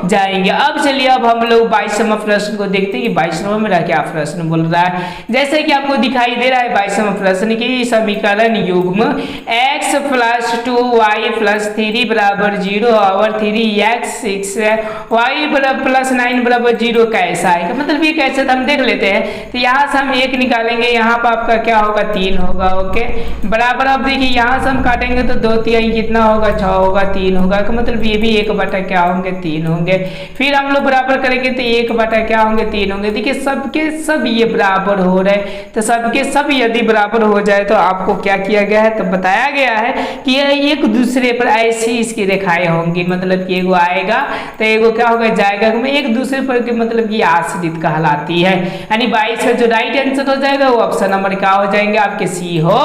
जाएंगे। अब चलिए अब हम लोग 22 नंबर प्रश्न को देखते हैं कि 22 नंबर मेरा क्या प्रश्न बोल रहा है। जैसे कि आपको दिखाई दे रहा है 22 नंबर प्रश्न की समीकरण युग्म x प्लस 2y प्लस 3 बराबर 0 और 3x 6y प्लस 9 बराबर 0 कैसा है। मतलब ये कैसे हम देख लेते हैं। तो यहाँ से हम 1 निकालेंगे, यहाँ पर आपका क्या होगा, 3 होगा। ओके, बराबर अब देखिए यहाँ से हम काटेंगे तो 2 3 कितना होगा, 6 होगा, 3 होगा। मतलब ये भी 1 बटा क्या होंगे, 3 होंगे। फिर हम लोग बराबर करेंगे तो 1 बटा क्या होंगे, 3 होंगे। देखिए सबके सब ये बराबर हो रहे, तो सबके सब यदि बराबर हो जाए तो आपको क्या किया गया है, तो बताया गया है कि एक दूसरे पर ऐसी इसकी रेखाएं होंगी। मतलब कि एगो आएगा तो एगो क्या होगा, जाएगा। एक दूसरे पर के मतलब कि आश्रित कहलाती है। यानी 22 का जो राइट आंसर हो जाएगा वो ऑप्शन नंबर क्या हो जाएंगे, आपके सी हो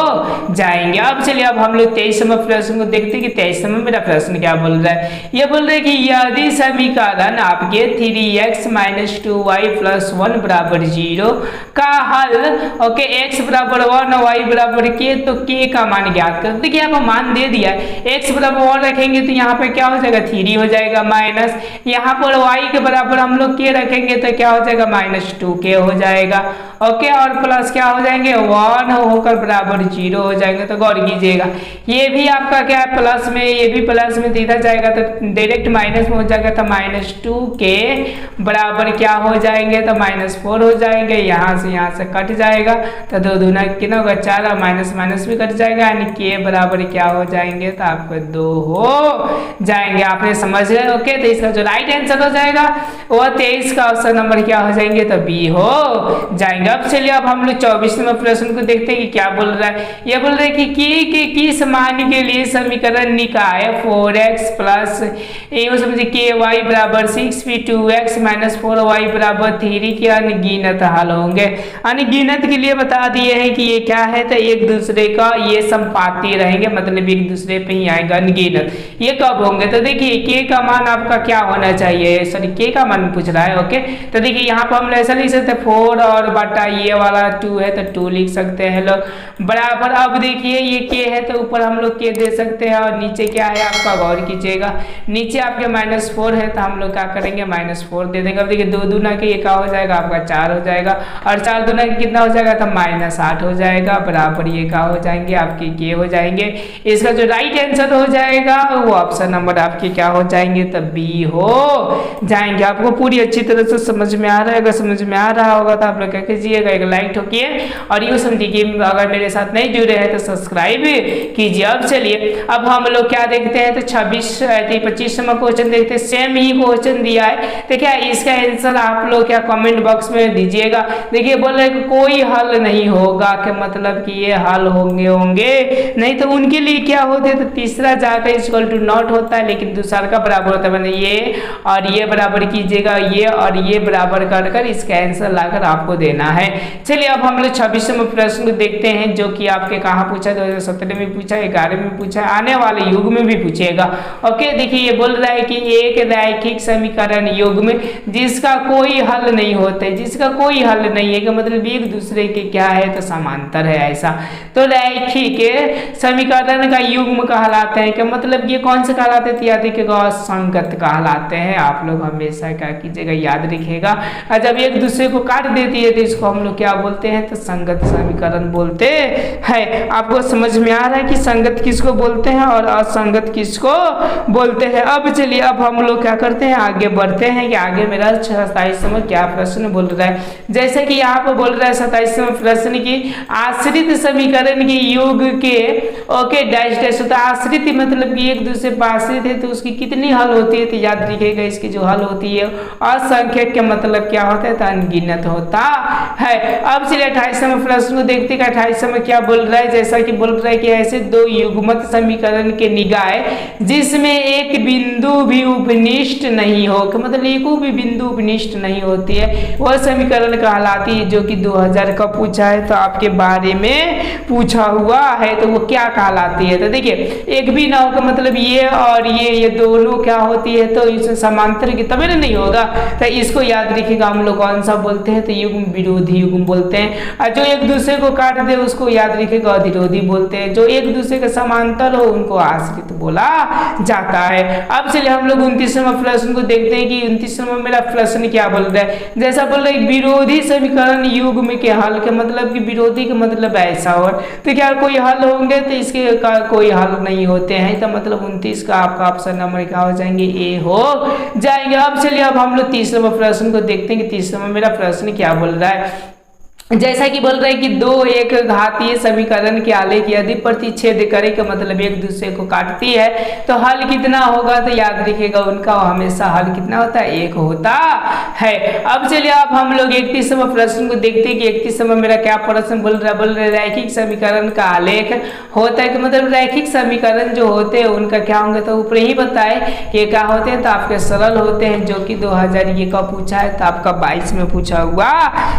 जाएंगे। अब चलिए अब हम लोग 23 नंबर प्रश्न को देखते हैं कि 23 नंबर मेरा प्रश्न क्या बोल रहा है। ये बोल रहे हैं कि यदि समीकरण आपके 3x माइनस 2y प्लस 1 बराबर 0 का हल ओके x बराबर 1 और y बराबर k, तो k का मान ज्ञात कर। देखिए यहाँ पर मान दे दिया है, x बराबर 1 रखेंगे तो यहाँ पे क्या हो जाएगा, 3 हो जाएगा, माइनस यहाँ पर y के बराबर हम लोग k रखेंगे तो क्या हो जाएगा, माइनस 2k हो जाएगा। ओके, और प्लस क्या हो जाएंगे, 1 होकर बराबर 0 हो जाएंगे। तो गौर कीजिएगा ये भी आपका क्या है प्लस में, ये भी प्लस में इधर जाएगा तो डायरेक्ट माइनस में हो जाएगा। तो माइनस 2k बराबर क्या हो जाएंगे, तो माइनस 4 हो जाएंगे। यहाँ से कट जाएगा तो 2 दूना कितना होगा, 4 और माइनस माइनस भी कट जाएगा। यानी k बराबर क्या हो जाएंगे, तो आपको 2 हो जाएंगे। आपने समझ गए। ओके, तो इसका जो राइट आंसर हो जाएगा, वह 23 का ऑप्शन नंबर क्या हो जाएंगे, तो बी हो जाएंगे। अब चलिए अब हम लोग 24 नंबर प्रश्न को देखते हैं कि क्या बोल रहा है। ये बोल रहा है कि के किस मान के लिए समीकरण निकाय 4x प्लस समझिए के वाई बराबर 6 2x माइनस 4y बराबर 3 के अनगिनत हल होंगे। अनगिनत के लिए बता दिए हैं कि ये क्या है, तो एक दूसरे का ये संपाती रहेंगे, मतलब एक दूसरे पे ही आएगा अनगिनत। ये कब होंगे, तो देखिए के का मान आपका क्या होना चाहिए, सॉरी के का मान पूछ रहा है। ओके, तो देखिए यहाँ पर हम ऐसा लिख सकते हैं 4 और बटा ये वाला 2 है तो 2 लिख सकते हैं लोग बराबर। अब देखिए ये के है तो ऊपर हम लोग के दे सकते हैं और नीचे क्या है आपका गौर कीजिएगा, नीचे आपके -4 है तो हम लोग क्या करेंगे -4 दे देंगे। अब देखिए 2 दूना के ये क्या हो जाएगा आपका 4 हो जाएगा और 4 दूना के कितना हो जाएगा, तो -8 हो जाएगा बराबर ये क्या हो जाएंगे आपके के हो जाएंगे। इसका जो राइट आंसर हो जाएगा वो ऑप्शन नंबर आपके क्या हो जाएंगे, तो बी हो जाएंगे। आपको पूरी अच्छी तरह से समझ में आ रहा है, अगर समझ में आ रहा होगा तो आप लोग क्या कीजिएगा, एक लाइक ठोकिए और यूँ समझिए कि अगर मेरे साथ नहीं जुड़े हैं तो सब्सक्राइब कीजिए। अब चलिए अब हम लोग क्या देखते हैं, तो 25 नंबर क्वेश्चन देखते हैं। सेम ही क्वेश्चन दिया है, तो क्या इसका आंसर आप लोग क्या कमेंट बॉक्स में दीजिएगा। देखिए बोल रहे हैं कोई हल नहीं होगा, क्या मतलब कि ये हल होंगे नहीं तो उनके लिए क्या होते हैं, तो तीसरा जाकर इक्वल टू नॉट होता है, लेकिन दूसरा का बराबर होता है, मतलब ये और ये बराबर कीजिएगा, ये और ये बराबर कर इसका आंसर लाकर आपको देना है। चलिए अब हम लोग 26 नंबर प्रश्न को देखते हैं, जो कि आपके कहाँ पूछा, 2017 में पूछा, 11 में पूछा, आने वाले युग में भी पूछेगा। ओके, देखिए ये बोल रहा है कि एक रैखिक समीकरण युग्म जिसका कोई हल नहीं होते, जिसका कोई हल नहीं है, कि मतलब एक दूसरे के क्या है, तो समांतर है ऐसा, तो रैखिक समीकरण का युग्म कहलाते हैं। क्या मतलब ये कौन से कहलाते हैं, याद रखिएगा संगत कहलाते हैं। आप लोग हमेशा क्या कीजिएगा, याद रखिएगा, जब एक दूसरे को काट देती है तो इसको हम लोग क्या बोलते हैं, तो संगत समीकरण बोलते हैं। आपको समझ में आ रहा है कि संगत किसको बोलते हैं और असंगत किसको बोलते हैं। अब चलिए अब हम लोग क्या करते हैं, आगे बढ़ते हैं कि आगे मेरा 27 में क्या प्रश्न बोल रहा है। जैसे कि यहाँ पर बोल रहा है 27 में प्रश्न की आश्रित समीकरण के योग के ओके डैश डैश होता है। आश्रित मतलब कि एक दूसरे पर आश्रित है तो उसकी कितनी हल होती है, तो याद रखिएगा इसकी जो हल होती है असंख्यक के मतलब क्या होता है, तो अनगिनत होता है। अब चलिए 28 में प्रश्न को देखते हैं। 28 में क्या बोल रहा है, जैसा कि बोल रहा है कि ऐसे दो युग्मत समीकरण के निकाय जिसमें एक बिंदु भी उपनिष्ठ नहीं हो, मतलब एक भी बिंदु उपनिष्ठ नहीं होती है, वह समीकरण कहलाती है। जो कि 2000 का पूछा है, तो आपके बारे में पूछा हुआ है, तो वो क्या कहलाती है। तो देखिए एक भी ना हो मतलब ये और ये दोनों क्या होती है, तो इसे समांतर की तभी नहीं होगा, तो इसको याद रखिएगा हम लोग कौन सा बोलते हैं, तो युग्म विरोधी युग्म बोलते हैं। और जो एक दूसरे को काट दे उसको याद रखिएगा अधिरोधी बोलते हैं। जो एक दूसरे के समांतर हो उनको आश्रित बोला जाता है। अब चलिए हम लोग 29वें प्रश्न को देखते हैं कि 29वें मेरा प्रश्न क्या बोल रहा है। जैसा बोल रहा है विरोधी समीकरण युग्म के हल के मतलब कि विरोधी का मतलब ऐसा हो, तो क्या कोई हल होंगे, तो इसके का कोई हल नहीं होते हैं, तो मतलब 29 का आपका ऑप्शन नंबर क्या हो जाएंगे, ए हो जाएंगे। अब चलिए अब हम लोग 30वें प्रश्न को देखते हैं कि 30वें मेरा प्रश्न क्या बोल रहा है। जैसा कि बोल रहे हैं कि दो एक घातीय समीकरण के आलेख यदि प्रतिच्छेद करे का मतलब एक दूसरे को काटती है तो हल कितना होगा, तो याद रखिएगा उनका हमेशा हल कितना होता है, एक होता है। अब चलिए अब हम लोग 31वें प्रश्न को देखते हैं कि 31वें मेरा क्या प्रश्न बोल रहा है। बोल रहे रैखिक समीकरण का आलेख होता है कि मतलब रैखिक समीकरण जो होते हैं उनका क्या होंगे, तो ऊपर ही बताए कि क्या होते हैं, तो आपके सरल होते हैं, जो कि 2000 का पूछा है, तो आपका 22 में पूछा हुआ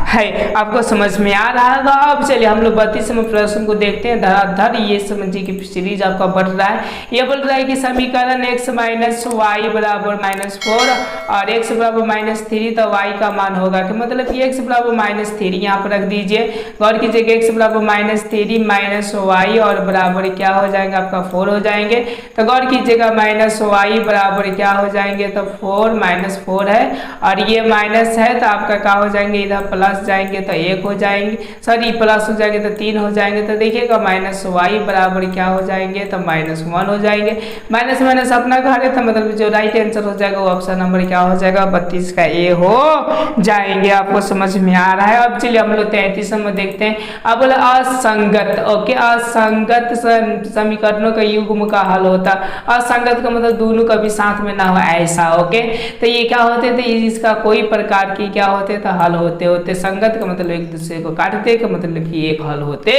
है। आपको समझ में आ रहा होगा। अब चलिए हम लोग 32वें प्रश्न को देखते हैं। धराधर ये समझिए कि सीरीज आपका बढ़ रहा है। ये बोल रहा है कि समीकरण x माइनस वाई बराबर -4 और x बराबर -3, तो y का मान होगा कि मतलब कि x बराबर -3 यहाँ पर रख दीजिए। गौर कीजिएगा x बराबर -3 माइनस वाई और बराबर क्या हो जाएंगे आपका 4 हो जाएंगे। तो गौर कीजिएगा -y बराबर क्या हो जाएंगे, तो 4 -4 है और ये माइनस है, तो आपका क्या हो जाएंगे, इधर प्लस जाएंगे तो 1 हो जाएंगे, सॉरी प्लस हो जाएंगे तो 3 हो जाएंगे। तो देखिएगा माइनस वाई बराबर क्या हो जाएंगे, तो -1 हो जाएंगे। माइनस माइनस अपना घर है, तो मतलब जो राइट आंसर हो जाएगा वो ऑप्शन नंबर क्या हो जाएगा, 32 का ए हो जाएंगे। आपको समझ में आ रहा है। अब चलिए हम लोग 33 में देखते हैं। अब बोला असंगत, ओके, असंगत समीकरणों का युग्म का हल होता। असंगत का मतलब दोनों कभी साथ में ना हो, ऐसा, ओके। तो ये क्या होते थे, इसका कोई प्रकार की क्या होते थे, हल होते। संगत का मतलब एक दूसरे को काटते का मतलब कि एक हल होते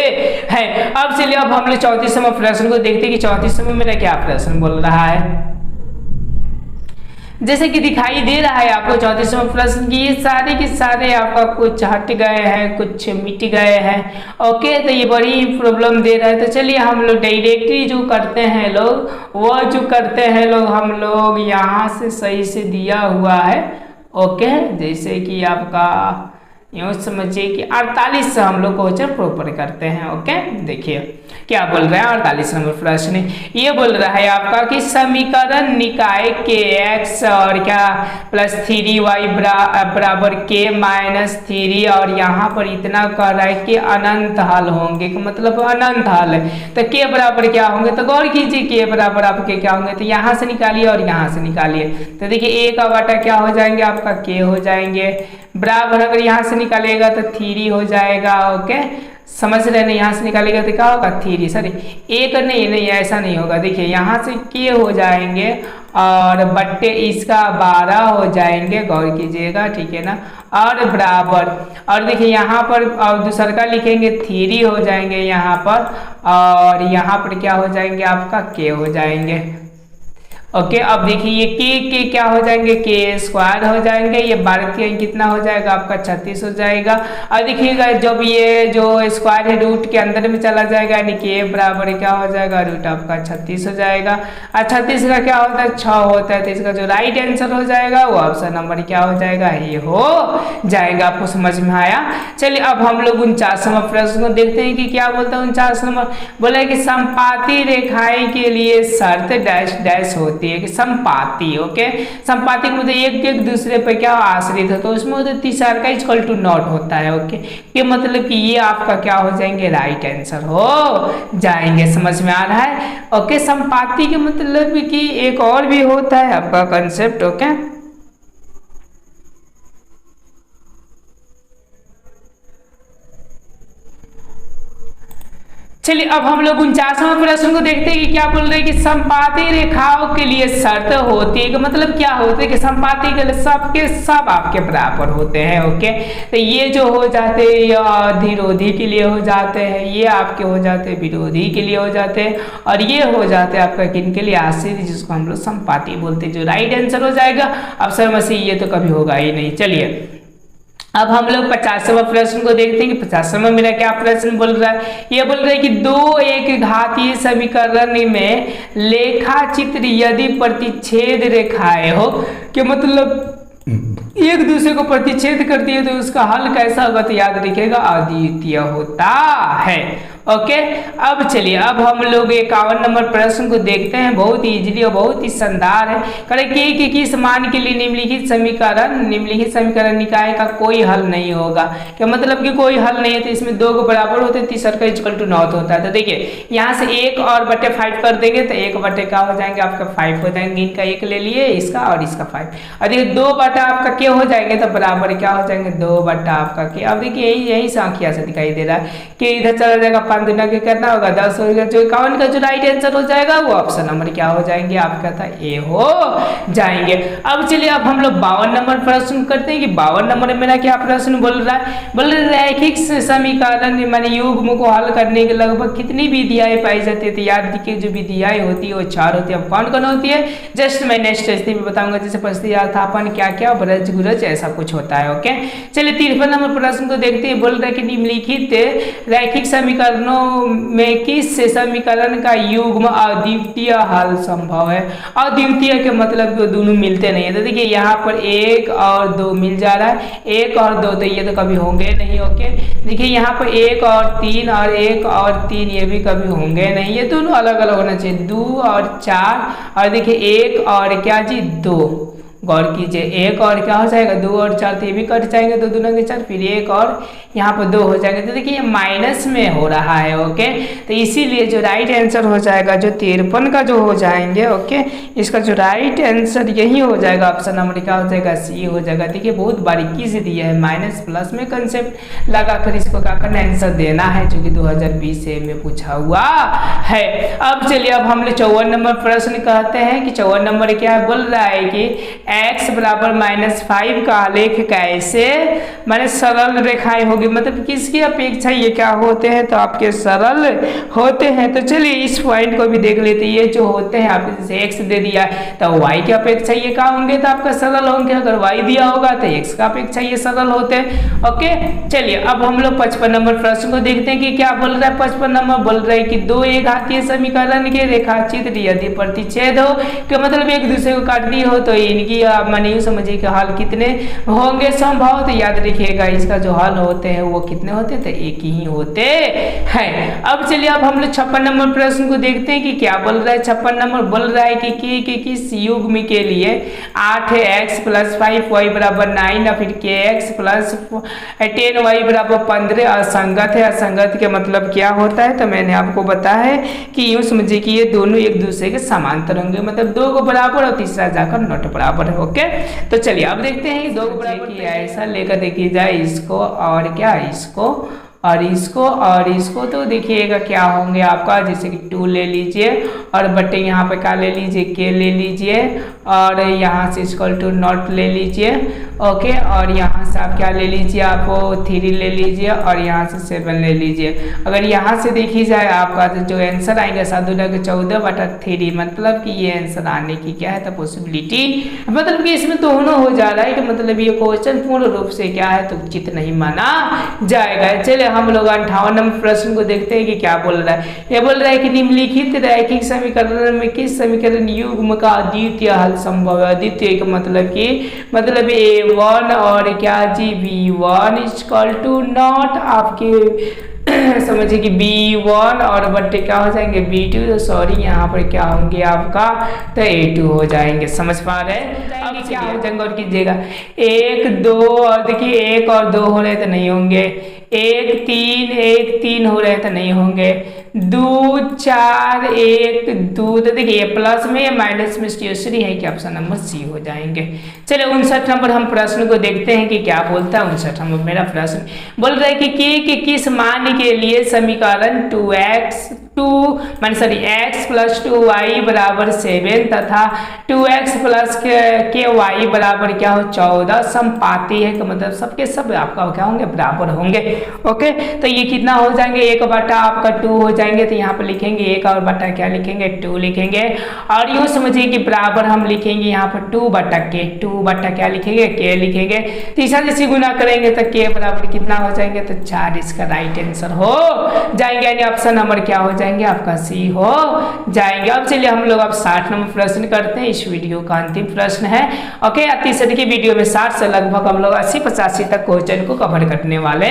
हैं। अब चलिए अब हम लोग 34वें प्रश्न को देखते हैं कि 34वें मेरा क्या प्रश्न बोल रहा है। जैसे कि दिखाई दे रहा है आपको 34वां प्रश्न की ये सारे के सारे आपका कुछ हट गए हैं, कुछ मिट गए हैं, ओके। तो ये बड़ी प्रॉब्लम दे रहा है। तो चलिए हम लोग डायरेक्टली जो करते हैं लोग, वो जो करते हैं लोग, हम लोग यहाँ से सही से दिया हुआ है, ओके। जैसे कि आपका यूँ समझिए कि 48 से हम लोग क्वेश्चन प्रॉपर करते हैं, ओके। देखिए क्या बोल रहे हैं 48 नंबर प्रश्न, ये बोल रहा है आपका कि समीकरण निकाय के x और क्या प्लस 3y बराबर के -3 और यहाँ पर इतना कर रहा है कि अनंत हल होंगे, मतलब अनंत हल है। तो के बराबर क्या होंगे, तो गौर कीजिए के बराबर आपके क्या होंगे, तो यहाँ से निकालिए और यहाँ से निकालिए। तो देखिए ए का वाटा क्या हो जाएंगे आपका के हो जाएंगे, बराबर अगर यहाँ से निकालेगा तो 3 हो जाएगा, ओके। समझ रहे हैं, यहाँ से निकालेगा तो क्या होगा 3, सॉरी एक नहीं ऐसा नहीं होगा। देखिए यहाँ से के हो जाएंगे और बट्टे इसका 12 हो जाएंगे, गौर कीजिएगा, ठीक है ना। और बराबर और देखिए यहाँ पर और दूसरा का लिखेंगे 3 हो जाएंगे यहाँ पर, और यहाँ पर क्या हो जाएंगे आपका के हो जाएंगे, ओके। अब देखिए ये के क्या हो जाएंगे, के स्क्वायर हो जाएंगे। ये 12 कितना हो जाएगा आपका 36 हो जाएगा। और देखिएगा जब ये जो स्क्वायर है रूट के अंदर में चला जाएगा, यानी के बराबर क्या हो जाएगा, रूट आपका 36 हो जाएगा। और 36 का क्या होता है 6 होता है। तो इसका जो राइट आंसर हो जाएगा वो ऑप्शन नंबर क्या हो जाएगा, ये हो जाएगा। आपको समझ में आया। चलिए अब हम लोग 49वां प्रश्न को देखते हैं कि क्या बोलता है 49 नंबर, बोला कि संपाती रेखाएं के लिए शर्त डैश डैश होती है कि संपाती, ओके। संपाती के मतलब एक दूसरे पर क्या आश्रित है, तो उसमें मतलब तीसरा का इक्वल टू नॉट होता है, ओके। ये मतलब कि ये आपका क्या हो जाएंगे, राइट आंसर हो जाएंगे। समझ में आ रहा है, ओके। संपाती के मतलब कि एक और भी होता है आपका कंसेप्ट, ओके। चलिए अब हम लोग 49वां प्रश्न को देखते हैं कि क्या बोल रहे हैं कि संपाती रेखाओं के लिए शर्त होती है, मतलब क्या होता है कि संपाती के लिए सबके सब आपके बराबर होते हैं, ओके। तो ये जो हो जाते हैं अधिरोधी के लिए हो जाते हैं, ये आपके हो जाते हैं विरोधी के लिए हो जाते हैं, और ये हो जाते हैं आपका किन के लिए, आश्रित, जिसको हम लोग संपाती बोलते हैं। जो राइट आंसर हो जाएगा अवसर में से ये तो कभी होगा ही नहीं। चलिए अब हम लोग 50वां प्रश्न को देखते हैं कि 50वां मेरा क्या प्रश्न बोल रहा है। ये बोल रहा है कि दो एक घातीय समीकरण में लेखा चित्र यदि प्रतिच्छेद रेखाएं हो, कि मतलब एक दूसरे को प्रतिच्छेद करती है, तो उसका हल कैसा होगा, तो याद रखिएगा अद्वितीय होता है, ओके। अब चलिए अब हम लोग 51 नंबर प्रश्न को देखते हैं। बहुत ही इजीली और बहुत ही शानदार है। करें कि किस मान के लिए निम्नलिखित समीकरण निकाय का कोई हल नहीं होगा, क्या मतलब कि कोई हल नहीं है। तो इसमें दो को बराबर होते हैं, तीसरा का इक्वल टू नॉट होता है। तो देखिए यहाँ से 1 और बटे 5 कर देंगे तो 1 बटे क्या हो जाएंगे आपका 5 हो जाएंगे। इनका 1 ले लिए, इसका और इसका 5, और देखिए 2 बटा आपका के हो जाएंगे, तो बराबर क्या हो जाएंगे 2 बटा आपका के। अब देखिए यही से आंखिया से दिखाई दे रहा है कि इधर चला जाएगा 5 दुना के कितना होगा 10 होगा। जो 51 का जो राइट आंसर हो जाएगा वो ऑप्शन नंबर क्या हो जाएंगे आपका था ए हो जाएंगे। अब चलिए अब हम लोग 52 नंबर प्रश्न करते हैं कि 52 नंबर में मेरा क्या प्रश्न बोल रहा है। बोल रैखिक समीकरण माने युग्म को हल करने के लगभग कितनी विधियाएं पाई जाती है। तो याद रखिए जो विधियाएं होती है वो 4 होती है। अब कौन कौन होती है जस्ट मैं नेक्स्ट स्थिति में बताऊंगा, जैसे प्रतिस्थापन क्या क्या ब्रज गुरज ऐसा कुछ होता है, ओके। चलिए 53 नंबर प्रश्न को देखते हैं। बोल रहा है कि निम्नलिखित रैखिक समीकरणों में किस समीकरण का युग्म अद्वितीय हल संभव है। अद्वितीय के मतलब कि दोनों मिलते नहीं है। तो देखिए यहाँ पर 1 और 2 मिल जा रहा है, 1 और 2 तो ये तो कभी होंगे नहीं, ओके। देखिए यहाँ पर 1 और 3 और 1 और 3 ये भी कभी होंगे नहीं, ये दोनों अलग अलग होना चाहिए। 2 और 4 और देखिए 1 और क्या जी 2, गौर कीजिए, एक और क्या हो जाएगा 2 और 4 तो ये भी कट जाएंगे, 2 दूना के 4, फिर एक और यहाँ पर 2 हो जाएंगे। तो देखिए ये माइनस में हो रहा है। ओके, तो इसीलिए जो राइट आंसर हो जाएगा जो 53 का जो हो जाएंगे, ओके, इसका जो राइट आंसर यही हो जाएगा, ऑप्शन नंबर क्या हो जाएगा, सी हो जाएगा। देखिए बहुत बारीकी से दिया है, माइनस प्लस में कंसेप्ट लगाकर इसको क्या करना, आंसर देना है, जो कि 2020 में पूछा हुआ है। अब चलिए अब हम लोग 54 नंबर प्रश्न कहते हैं कि 54 नंबर क्या है, बोल रहा है कि x बराबर -5 का आलेख कैसे माने सरल रेखाएं होगी, मतलब किसकी अपेक्षा ये क्या होते हैं, तो आपके सरल होते हैं। तो चलिए इस पॉइंट को भी देख लेते हैं। ये जो होते हैं आपने जैसे x दे दिया तो y की अपेक्षा ये क्या होंगे, तो आपका सरल होंगे। अगर y दिया होगा तो x का अपेक्षा ये सरल होते हैं। ओके, चलिए अब हम लोग 55 नंबर प्रश्न को देखते हैं कि क्या बोल रहा है। 55 नंबर बोल रहा है कि दो एक घातीय समीकरण के रेखाचित्र यदि प्रतिच्छेद हो कि मतलब एक दूसरे को काट दी हो तो इनकी माने यूं समझिए कि हल कितने होंगे संभव। तो याद रखिएगा इसका जो हल होते हैं वो कितने होते हैं, तो एक ही होते हैं। अब चलिए अब हम लोग 56 नंबर प्रश्न को देखते हैं कि क्या बोल रहा है। 56 नंबर बोल रहा है कि के किस युग्म के लिए 8x + 5y = 9 या फिर kx + 10y = 15 असंगत है। असंगत के मतलब क्या होता है, तो मैंने आपको बताया है कि यूं समझिए कि ये दोनों एक दूसरे के समांतर होंगे, मतलब 2 को बराबर और तीसरा जाकर नॉट बराबर है। ओके, तो चलिए अब देखते हैं 2 को बराबर की ऐसा लेकर देखिए जाए इसको और क्या इसको और इसको और इसको, तो देखिएगा क्या होंगे आपका, जैसे कि 2 ले लीजिए और बटे यहाँ पे क्या ले लीजिए, k ले लीजिए और यहाँ से = नॉट ले लीजिए। ओके, और यहाँ से आप क्या ले लीजिए, आप 3 ले लीजिए और यहाँ से 7 ले लीजिए। अगर यहाँ से देखी जाए आपका तो जो आंसर आएगा 7×14/3, मतलब कि ये आंसर आने की क्या है, तो पॉसिबिलिटी, मतलब कि इसमें दोनों हो जा रहा है कि मतलब ये क्वेश्चन पूर्ण रूप से क्या है तो उचित नहीं माना जाएगा। चलिए हम लोग 58 नंबर प्रश्न को देखते हैं कि क्या बोल रहा है। ये बोल रहा है कि निम्नलिखित रैखिक समीकरण में किस समीकरण युग्म का अद्वितीय हल संभव है। अद्वितीय का मतलब a1 और क्या जी b1 = नॉट आपके समझिए कि b1 और बट्टे क्या हो जाएंगे b2, तो सॉरी यहाँ पर क्या होंगे आपका, तो a2 हो जाएंगे। समझ पा रहे हैं। अब क्या हो जाएंगे और कीजिएगा 1 2 और देखिए 1 और 2 हो रहे तो नहीं होंगे, 1 3 हो रहे तो नहीं होंगे, 2 4 1 2, तो देखिए प्लस में या माइनस में स्टेशनरी है कि ऑप्शन नंबर सी हो जाएंगे। चलिए 59 नंबर हम प्रश्न को देखते हैं कि क्या बोलता है। 59 नंबर मेरा प्रश्न बोल रहा है कि के किस मान के लिए समीकरण x + 2y = 7 तथा 2x + ky बराबर क्या हो 14 समपाती है, तो मतलब सबके सब आपका क्या होंगे, बराबर होंगे। ओके, तो ये कितना हो जाएंगे, 1 आपका 2 हो जाएंगे, तो यहाँ पर लिखेंगे 1 और बटा क्या लिखेंगे 2 लिखेंगे और यूँ समझिए कि बराबर हम लिखेंगे यहाँ पर 2/k, 2 बटा क्या लिखेंगे k लिखेंगे। तीसरा जैसे गुना करेंगे तो k बराबर कितना हो जाएंगे, तो 4 इसका राइट आंसर हो जाएंगे, यानी ऑप्शन नंबर क्या हो जाएंगे आपका सी हो जाएंगे। अब चलिए हम लोग अब 60 नंबर प्रश्न करते हैं। इस वीडियो का अंतिम प्रश्न है। ओके, तीसरे की वीडियो में 60 से लगभग हम लोग 80-85 तक क्वेश्चन को कवर करने वाले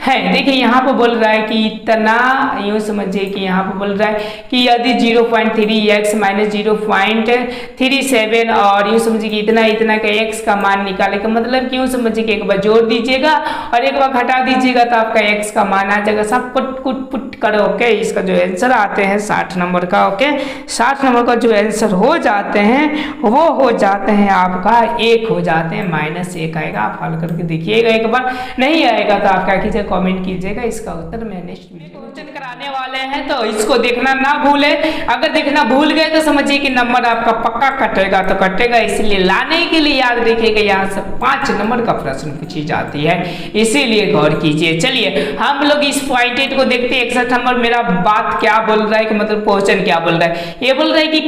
हैं। देखिए यहाँ पर बोल रहा है कि इतना, यूँ समझिए कि यहाँ पर बोल रहा है कि यदि 0.3x - 0.37 और यूँ समझिए कि इतना का x का मान निकाले का मतलब कि यूँ समझिए कि एक बार जोड़ दीजिएगा और एक बार घटा दीजिएगा तो आपका x का मान आ जाएगा। सब पुट करो। ओके, इसका जो आंसर आते हैं 60 नंबर का, ओके 60 नंबर का जो आंसर हो जाते हैं वो हो जाते हैं आपका 1 हो जाते हैं, -1 आएगा। आप हल करके देखिएगा एक बार, नहीं आएगा तो आप क्या कीजिए कमेंट कीजिएगा, इसका उत्तर मैं नेक्स्ट वीडियो क्वेश्चन कराने वाले हैं, तो इसको देखना ना भूलें। अगर देखना भूल गए तो समझिए कि नंबर आपका पक्का कटेगा तो कटेगा, इसलिए लाने के लिए याद रखिएगा यहाँ से 5 नंबर का प्रश्न पूछी जाती है, इसीलिए गौर कीजिए। चलिए हम लोग इस पॉइंटेड को देखते हैं। 61 नंबर मेरा बात क्या बोल रहा है कि मतलब क्वेश्चन क्या बोल रहा है। ये बोल रहा है कि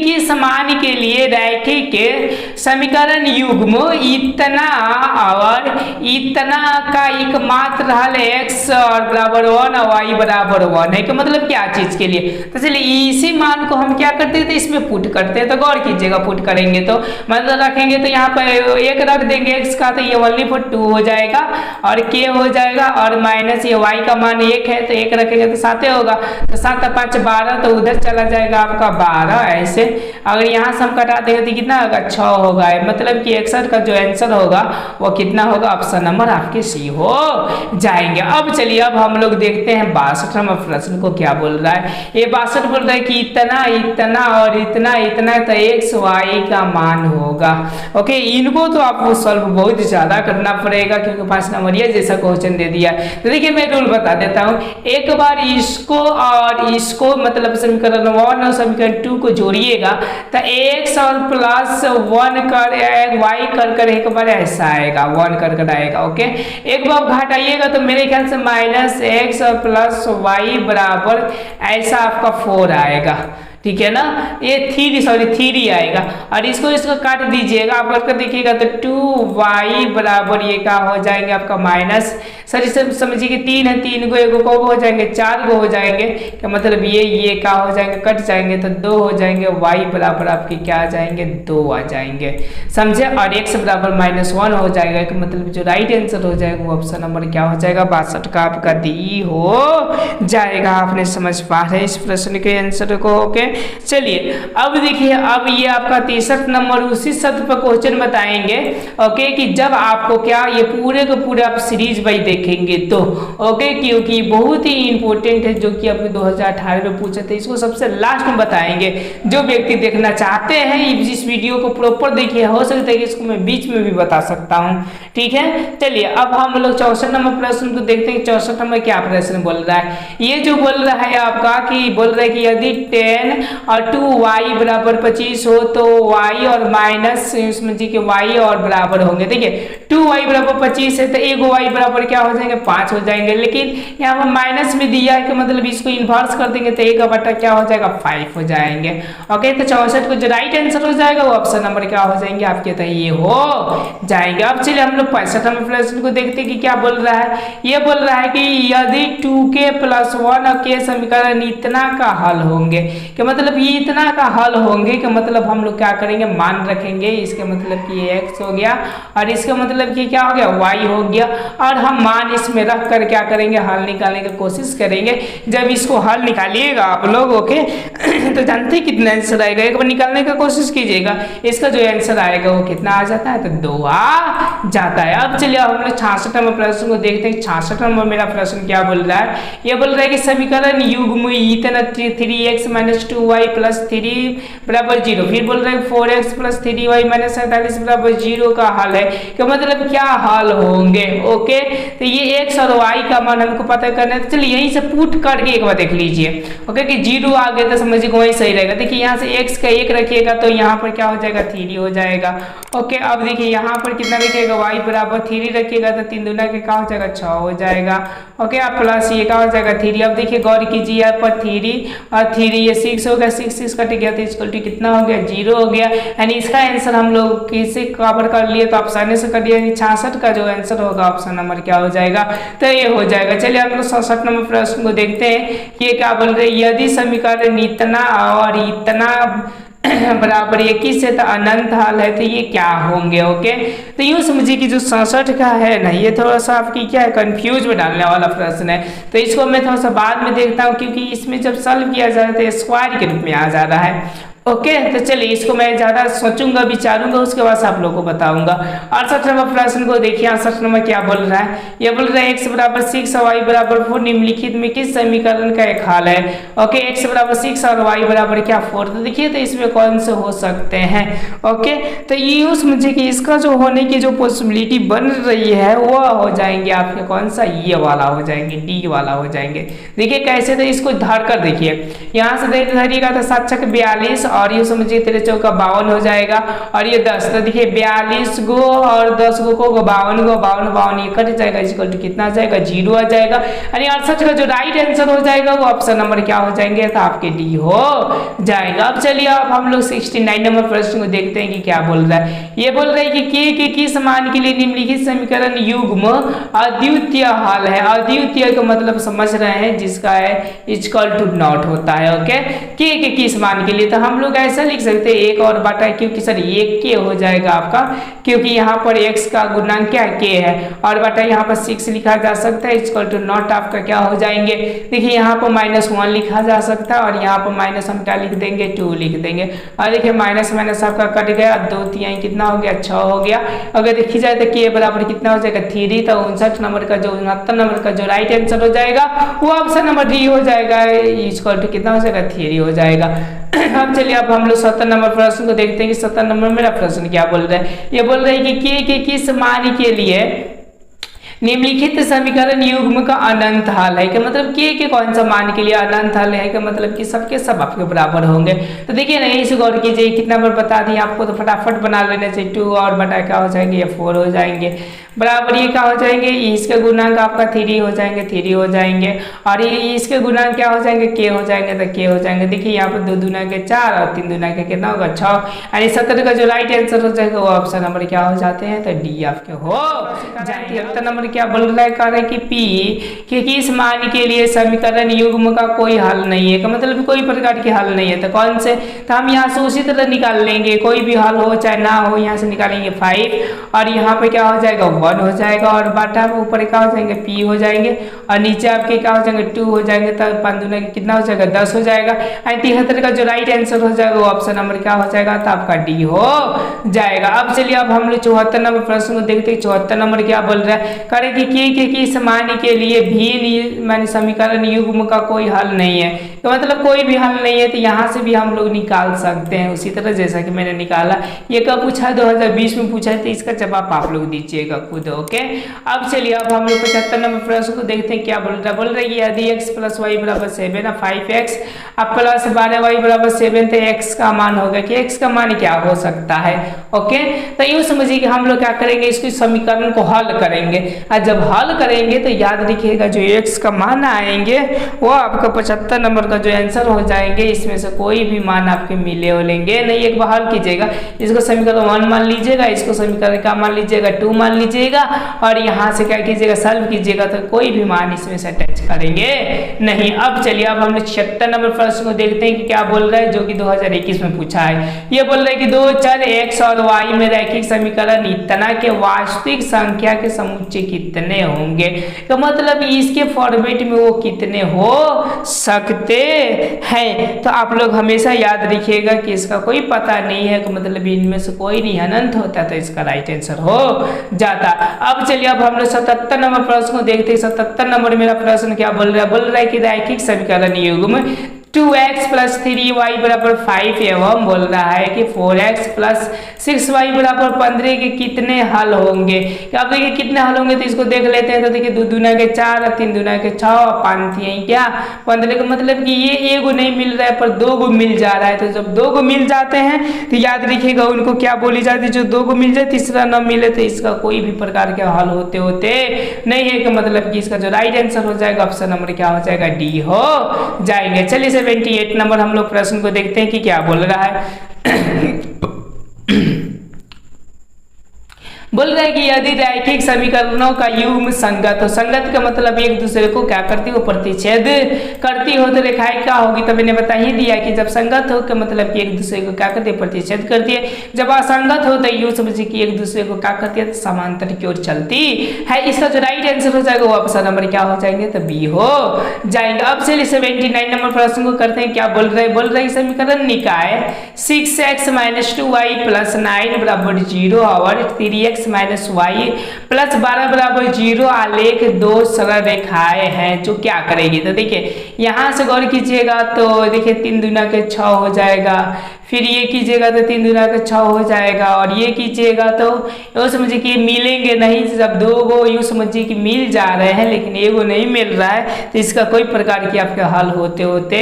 के समान के लिए रैखिक के समीकरण युग्म इतना और इतना का एकमात्र हल x और बराबर 1 और y बराबर 1 है, कि मतलब क्या चीज के लिए। तो चलिए इसी मान को हम क्या करते थे, इसमें पुट करते हैं। तो गौर कीजिएगा, पुट करेंगे तो मतलब रखेंगे तो यहाँ पर 1 रख देंगे x का, तो ये ओनली फॉर 2 हो जाएगा और k हो जाएगा, और माइनस ये y का मान 1 है तो 1 रखेंगे तो 7 होगा, तो 7 और 5 12, तो उधर चला जाएगा आपका 12। ऐसे अगर यहाँ से हम कटा देंगे तो कितना होगा, 6 होगा। मतलब कि 61 का जो आंसर होगा वो कितना होगा, ऑप्शन नंबर आपके सी हो जाएंगे। अब चलिए अब हम लोग देखते हैं 62 नंबर प्रश्न को क्या बोल रहा है। ये 62 बोल रहा है कि इतना इतना और इतना इतना तो x y का मान होगा। ओके, इनको तो आपको सॉल्व बहुत ज्यादा करना पड़ेगा क्योंकि 5 नंबर ये जैसा क्वेश्चन दे दिया। तो देखिए मैं रूल बता देता हूँ, एक बार इसको और इसको मतलब समीकरण 1 और समीकरण 2 को जोड़िएगा तो x और प्लस 1 कर y कर एक बार ऐसा आएगा, 1 कर आएगा। ओके, एक बार घटाइएगा तो मेरे ख्याल से माइनस x और प्लस y बराबर ऐसा आपका 4 आएगा, ठीक है ना। ये 3 आएगा और इसको काट दीजिएगा, आप करके देखिएगा तो 2y बराबर ये क्या हो जाएंगे आपका माइनस, सर इसे समझिए कि 3 है, 3 को एगो को हो जाएंगे 4 को हो जाएंगे, क्या मतलब ये क्या हो जाएंगे, कट जाएंगे तो 2 हो जाएंगे, y बराबर आपके क्या आ जाएंगे 2 आ जाएंगे, समझे। और x बराबर -1 हो जाएगा, कि मतलब जो राइट आंसर हो जाएगा वो ऑप्शन नंबर क्या हो जाएगा 62 का आपका डी हो जाएगा। आपने समझ पा रहे इस प्रश्न के आंसर को। ओके, चलिए अब देखिए, अब ये आपका 63 नंबर उसी सत्र पर क्वेश्चन बताएंगे। ओके, कि जब आपको क्या ये पूरे के पूरे आप सीरीज वाइज देखेंगे तो ओके, क्योंकि बहुत ही इंपॉर्टेंट है जो कि आपके 2018 में पूछे थे, इसको सबसे लास्ट में बताएंगे। जो व्यक्ति देखना चाहते हैं इस वीडियो को प्रॉपर देखिए, हो सकता है कि इसको मैं बीच में भी बता सकता हूँ, ठीक है। चलिए अब हम लोग 64 नंबर प्रश्न को देखते हैं। 64 नंबर क्या प्रश्न बोल रहा है, ये जो बोल रहा है आपका कि बोल रहा है कि यदि 10 और 2y बराबर 25 हो तो y और माइनस इसमें जी के y और बराबर होंगे। देखिए 2y बराबर 25 है तो एगो y बराबर क्या हो जाएंगे 5 हो जाएंगे, लेकिन यहाँ पर माइनस में दिया है कि मतलब इसको इन्वर्स कर देंगे तो 1 का बटा क्या हो जाएगा 5 हो जाएंगे। ओके, तो 64 को जो राइट आंसर हो जाएगा वो ऑप्शन नंबर क्या हो जाएंगे आपके, तो ये हो जाएंगे। अब चलिए हम लोग 65 नंबर प्रश्न को देखते हैं कि क्या बोल रहा है। ये बोल रहा है कि यदि 2k + 1 और k समीकरण इतना का हल होंगे, कि मतलब ये इतना का हल होंगे, कि मतलब हम लोग क्या करेंगे मान रखेंगे, इसके मतलब कि ये x हो गया और इसका मतलब कि क्या हो गया y हो गया, और हम मान इसमें रख कर क्या करेंगे हल निकालने की कोशिश करेंगे। जब इसको हल निकालिएगा आप लोग ओके तो जानते हैं कितना आंसर आएगा, एक बार निकालने की कोशिश कीजिएगा, इसका जो आंसर आएगा वो कितना आ जाता है, तो 2 आ जाता है। अब चलिए हम लोग 66 नंबर प्रश्न को देखते हैं। 66 नंबर मेरा प्रश्न क्या बोल रहा है, ये बोल रहा है कि समीकरण युग्म इतना 3x - 2y + 3 बराबर 0, फिर बोल रहे हैं 4x + 3y - 47 बराबर 0 का हल है, कि मतलब क्या हल होंगे। ओके, तो ये x और y का मान हमको पता करना है, तो चलिए यहीं से पुट करके एक बार देख लीजिए। ओके, कि 0 आ गया तो समझिए वही सही रहेगा। देखिए यहाँ से x का 1 रखिएगा तो यहाँ पर क्या हो जाएगा 3 हो जाएगा। ओके, अब देखिए यहाँ पर कितना रखिएगा y बराबर 3 रखिएगा तो 3 दूना के क्या हो जाएगा 6 हो जाएगा। ओके, अब प्लस ये क्या हो जाएगा 3। अब देखिए गौर कीजिए यहाँ पर 3 और 3 ये 6 हो गया, 6 कट गया तो इक्वल टू कितना हो गया 0 हो गया। यानी इसका आंसर हम लोग किसे कवर कर लिए तो आसानी से कर लिया, 66 का जो आंसर होगा ऑप्शन नंबर क्या हो जाएगा, तो ये हो जाएगा। चलिए हम लोग 67 नंबर प्रश्न को देखते हैं। ये क्या बोल रहे हैं, यदि समीकरण इतना और इतना बराबर 21 है तो अनंत हल है, तो ये क्या होंगे। ओके, तो यूं समझिए कि जो 67 का है ना ये थोड़ा सा आपकी क्या है कंफ्यूज में डालने वाला प्रश्न है, तो इसको मैं थोड़ा सा बाद में देखता हूँ क्योंकि इसमें जब सॉल्व किया जा रहा है तो स्क्वायर के रूप में आ जा रहा है। ओके, तो चलिए इसको मैं ज़्यादा सोचूंगा विचारूंगा उसके बाद आप लोगों को बताऊंगा। 68 नंबर प्रश्न को देखिए। 68 नंबर क्या बोल रहा है, ये बोल रहा है x बराबर 6 और y बराबर 4 निम्नलिखित में किस समीकरण का एक हल है। ओके, x बराबर 6 और y बराबर क्या 4, तो देखिए तो इसमें कौन से हो सकते हैं। ओके, तो ये समझिए कि इसका जो होने की जो पॉसिबिलिटी बन रही है वो हो जाएंगे आपके कौन सा, ये वाला हो जाएंगे, डी वाला हो जाएंगे। देखिए कैसे, तो इसको धर कर देखिए, यहाँ से धरिएगा तो 7 × 42 और ये समझिए 13 चौका 52 हो जाएगा, और ये 10, तो देखिए 42 गो और 10 गो को 52 गो 52 ये कट जाएगा, इक्वल टू कितना आ जाएगा 0 आ जाएगा। यानी 68 का जो राइट आंसर हो जाएगा वो ऑप्शन नंबर क्या हो जाएंगे, तो आपके डी हो जाएगा। अब चलिए अब हम लोग 69 नंबर प्रश्न को देखते हैं कि क्या बोल रहा है। ये बोल रहा है कि k के किस मान के लिए निम्नलिखित समीकरण युग्म अद्वितीय हल है। अद्वितीय का मतलब समझ रहे हैं, जिसका है इक्वल टू नॉट होता है। ओके, k के किस मान के लिए, तो हम लोग ऐसा लिख सकते हैं 1 और बटा, क्योंकि सर 1k हो जाएगा आपका, क्योंकि यहाँ पर x का गुणांक क्या k है, और बटा यहाँ पर 6 लिखा जा सकता है, इक्वल टू नॉट आपका क्या हो जाएंगे, देखिए यहाँ पर -1 लिखा जा सकता है, और यहाँ पर माइनस हम क्या लिख देंगे 2 लिख देंगे, और देखिए माइनस माइनस आपका कट गया, 2 3 कितना हो गया 6 हो गया। अगर देखी जाए तो k बराबर कितना हो जाएगा 3, तो 59 नंबर का जो 69 नंबर का जो राइट आंसर हो जाएगा वो ऑप्शन नंबर डी हो जाएगा, इक्वल टू कितना हो जाएगा 3 हो जाएगा। अब चलिए अब हम लोग 70 नंबर प्रश्न को देखते हैं कि 70 नंबर मेरा प्रश्न क्या बोल रहा है। ये बोल रहा है कि k के किस मान के लिए निम्नलिखित समीकरण युग्म का अनंत हल है, कि मतलब के कौन सा मान के लिए अनंत हल है, कि मतलब कि सबके सब आपके बराबर होंगे। तो देखिए ना, इस गौर कीजिए, कितना बार बता दिए आपको, तो फटाफट बना लेने चाहिए। 2 और बटा क्या हो जाएंगे, ये 4 हो जाएंगे, बराबर ये क्या हो जाएंगे, इसके गुणांक आपका 3 हो जाएंगे, 3 हो जाएंगे, और ये इसके गुणांक क्या हो जाएंगे, k हो जाएंगे, तो k हो जाएंगे। देखिए यहाँ पर 2 दूना के 4 और 3 दूना के कितना होगा 6, यानी 70 का जो राइट आंसर हो जाएगा वो ऑप्शन नंबर क्या हो जाते हैं, तो डी आपके हो जाएंगे। 73 नंबर क्या बोल रहा है, कह रहा है कि p के किस मान के लिए समीकरण युग्म का कोई हल नहीं है, का मतलब कोई प्रकार के हल नहीं है, तो कौन से, तो हम यहाँ से उसी तरह निकाल लेंगे, कोई भी हल हो चाहे ना हो, यहाँ से निकालेंगे 5, और यहाँ पे क्या हो जाएगा 1 हो जाएगा, और बाटा ऊपर क्या हो जाएंगे p हो जाएंगे, और नीचे आपके क्या हो जाएंगे 2 हो जाएंगे, तो 5 दूना कितना हो जाएगा 10 हो जाएगा। 73 का जो राइट आंसर हो जाएगा वो ऑप्शन नंबर क्या हो जाएगा, तो आपका डी हो जाएगा। अब चलिए अब हम लोग 74 नंबर प्रश्न को देखते हैं। 74 नंबर क्या बोल रहा है, करे कि k के किस मान के लिए भी मान समीकरण युग्म का कोई हल नहीं है, तो मतलब कोई भी हल नहीं है, तो यहाँ से भी हम लोग निकाल सकते हैं उसी तरह जैसा कि मैंने निकाला। ये कब पूछा है, 2020 में पूछा है, तो इसका जवाब आप लोग दीजिएगा खुद। ओके, अब चलिए अब हम लोग 75 नंबर प्रश्न को देखते हैं क्या बोल रहा है। बोल रहा है कि यदि x + y = 7 और 5x अब प्लस 12y = 7, तो x का मान होगा कि x का मान क्या हो सकता है। ओके, तो यूँ समझिए कि हम लोग क्या करेंगे, इसको समीकरण को हल करेंगे, और जब हल करेंगे तो याद रखिएगा जो x का मान आएंगे वो आपका 75 नंबर का जो आंसर हो जाएंगे, इसमें से कोई भी मान आपके मिले हो लेंगे नहीं। एक बार हल कीजिएगा, इसको समीकरण 1 मान लीजिएगा, इसको समीकरण क्या मान लीजिएगा 2 मान लीजिएगा, और यहाँ से क्या कीजिएगा सॉल्व कीजिएगा, तो कोई भी मान इसमें से अटैच करेंगे नहीं। अब चलिए अब हम लोग 76 नंबर प्रश्न को देखते हैं कि क्या बोल रहा है, जो कि 2021 में पूछा है। ये बोल रहा है कि दो चर x और y में रैखिक समीकरण इतना के वास्तविक संख्या के समुच्चय कितने होंगे, तो मतलब इसके फॉर्मेट में वो कितने हो सकते हैं। तो आप लोग हमेशा याद रखिएगा कि इसका कोई पता नहीं है, कि मतलब इनमें से कोई नहीं अनंत होता, तो इसका राइट आंसर हो जाता। अब चलिए अब हम लोग 77 नंबर प्रश्न को देखते हैं। 77 नंबर मेरा प्रश्न क्या बोल रहा है, बोल रहा है कि रैखिक समीकरण युग्म 2x + 3y = 5 एवं बोल रहा है कि 4x + 6y = 15 के कितने हल होंगे। अब देखिए कितने हल होंगे, तो इसको देख लेते हैं। तो देखिए 2 दूना के 4 और 3 दूना के 6 और 5 क्या 15 का मतलब कि ये एगो नहीं मिल रहा है पर 2 गो मिल जा रहा है। तो जब 2 गो मिल जाते हैं तो याद रखिएगा उनको क्या बोली जाती है, जो 2 गो मिल जाए तीसरा न मिले तो इसका कोई भी प्रकार के हल होते नहीं है, कि मतलब कि इसका जो राइट आंसर हो जाएगा ऑप्शन नंबर क्या हो जाएगा, डी हो जाएंगे। चलिए 78 नंबर हम लोग प्रश्न को देखते हैं कि क्या बोल रहा है। बोल रहा है कि यदि रैखिक समीकरणों का युग्म संगत हो, संगत का मतलब एक दूसरे को क्या करती हो, प्रतिच्छेद करती हो, तो रेखाएं क्या होगी, तो मैंने बता ही दिया कि जब संगत हो का मतलब कि एक दूसरे को क्या करती है, प्रतिच्छेद करती है। जब असंगत हो तो यूं समझिए कि एक दूसरे को क्या करती है, तो समांतर की ओर चलती है। इसका जो राइट आंसर हो जाएगा वो ऑप्शन नंबर क्या हो जाएंगे, तो बी हो जाएंगे। अब चलिए 79 नंबर प्रश्न को करते हैं। क्या बोल रहे हैं, बोल रहे हैं समीकरण निकाय 6x - 2y + 9 = 0 और 3x - y + 12 = 0 आलेख 2 सरल रेखाएं हैं जो क्या करेगी। तो देखिए यहाँ से गौर कीजिएगा, तो देखिए 3 दूना के 6 हो जाएगा, फिर ये कीजिएगा तो 3 दूना का 6 हो जाएगा, और ये कीजिएगा तो यूँ समझिए कि मिलेंगे नहीं, जब दो गो यूँ समझिए कि मिल जा रहे हैं लेकिन एगो नहीं मिल रहा है तो इसका कोई प्रकार की आपके हल होते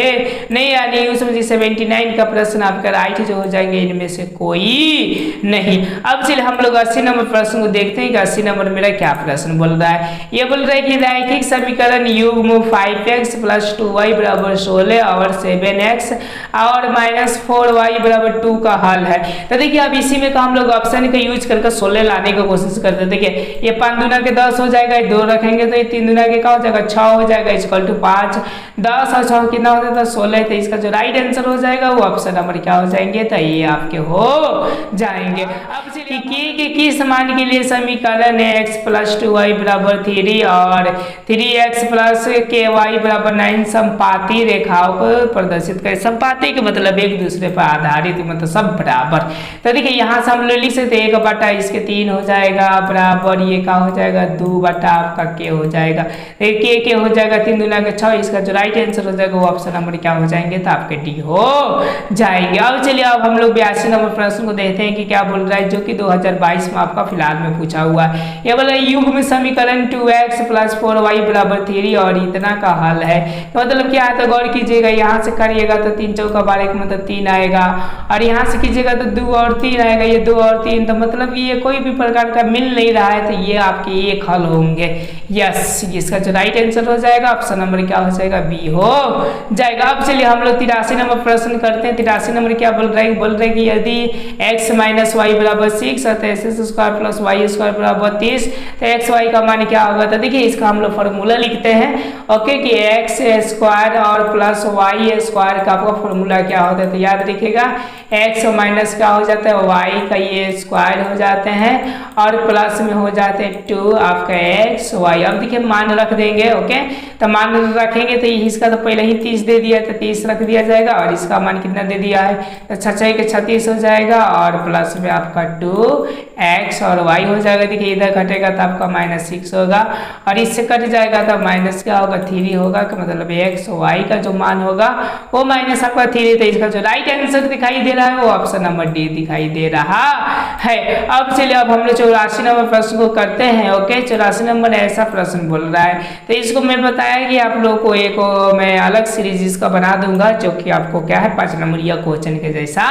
नहीं, यानी यूँ समझिए 79 का प्रश्न आपका राइट जो हो जाएंगे इनमें से कोई नहीं। अब चलिए हम लोग 80 नंबर प्रश्न को देखते हैं कि 80 नंबर मेरा क्या प्रश्न बोल रहा है। ये बोल रहा है कि रैखिक समीकरण युग्म 5x + 2y = 16 और 7x और -4y = 2 का हल है। तो देखिए अब इसी में का हम लोग ऑप्शन का यूज करके 16 लाने की कोशिश करते हैं। देखिए ये 5 दूना के 10 हो जाएगा, 2 रखेंगे तो ये 3 दूना के क्या हो जाएगा 6 हो जाएगा, = 5, 10 और 6 कितना होता था 16। तो इसका जो राइट आंसर हो जाएगा वो ऑप्शन नंबर क्या हो जाएंगे, तो ये आपके हो जाएंगे। अब चलिए के किस मान के लिए समीकरण है x + 2y = 3 और 3x + ky = 9 संपाती रेखाओं को प्रदर्शित करें। संपाती के मतलब एक दूसरे पर आधारित, मतलब सब बराबर। तो देखिए यहाँ से हम लोग लिख सकते 1/, इसके 3 हो जाएगा बराबर, ये क्या हो जाएगा 2/, आपका के हो जाएगा, के हो जाएगा 3 दूना के 6। इसका जो राइट आंसर हो जाएगा वो ऑप्शन नंबर क्या हो जाएंगे, तो आपके डी हो जाएंगे। अब चलिए अब हम लोग 82 नंबर प्रश्न को देखते हैं कि क्या बोल रहा है, जो कि 2022 में आपका फिलहाल में पूछा हुआ है। ये बोला युग्म समीकरण 2x + 4y = 3 और इतना का हल है। तो मतलब क्या है, तो गौर कीजिएगा यहाँ से करिएगा तो 3 चौका 12 मतलब 3 आएगा, और यहाँ से कीजिएगा तो 2 और 3 आएगा, ये 2 और 3, तो मतलब ये कोई भी प्रकार का मिल नहीं रहा है, तो ये आपके एक हल होंगे। यस, इसका जो राइट आंसर हो जाएगा ऑप्शन नंबर क्या हो जाएगा, बी हो जाएगा। अब चलिए हम लोग 83 नंबर प्रश्न करते हैं। 83 नंबर क्या बोल रहे हैं कि यदि x - y = 6 और x² + y² = 30 तो x y का मान क्या होगा। तो देखिए इसका हम लोग फॉर्मूला लिखते हैं, ओके, कि x² और प्लस y² का आपका फॉर्मूला क्या होता है। तो याद रखिएगा x माइनस क्या हो जाता है y का ये स्क्वायर हो जाते हैं और प्लस में हो जाते हैं 2 आपका x y। अब देखिए मान रख देंगे, ओके, तो मान रखेंगे तो इसका तो पहले ही 30 दे दिया, तो 30 रख दिया जाएगा, और इसका मान कितना दे दिया है, तो 6 के 36 हो जाएगा, और प्लस में आपका 2x और y हो जाएगा। देखिए इधर घटेगा तो आपका -6 होगा, और इससे कट जाएगा तो माइनस क्या होगा 3 होगा, कि मतलब x y का जो मान होगा वो माइनस आपका 3। तो इसका जो राइट आंसर दिखाई दे रहा है वो ऑप्शन नंबर डी दिखाई दे रहा है। अब चलिए अब हम लोग 84 नंबर प्रश्न को करते हैं, ओके। 84 नंबर ऐसा प्रश्न बोल रहा है, तो इसको मैं बताया कि आप लोग को एक मैं अलग सीरीज इसका बना दूंगा, जो कि आपको क्या है 5 नंबरिया क्वेश्चन के जैसा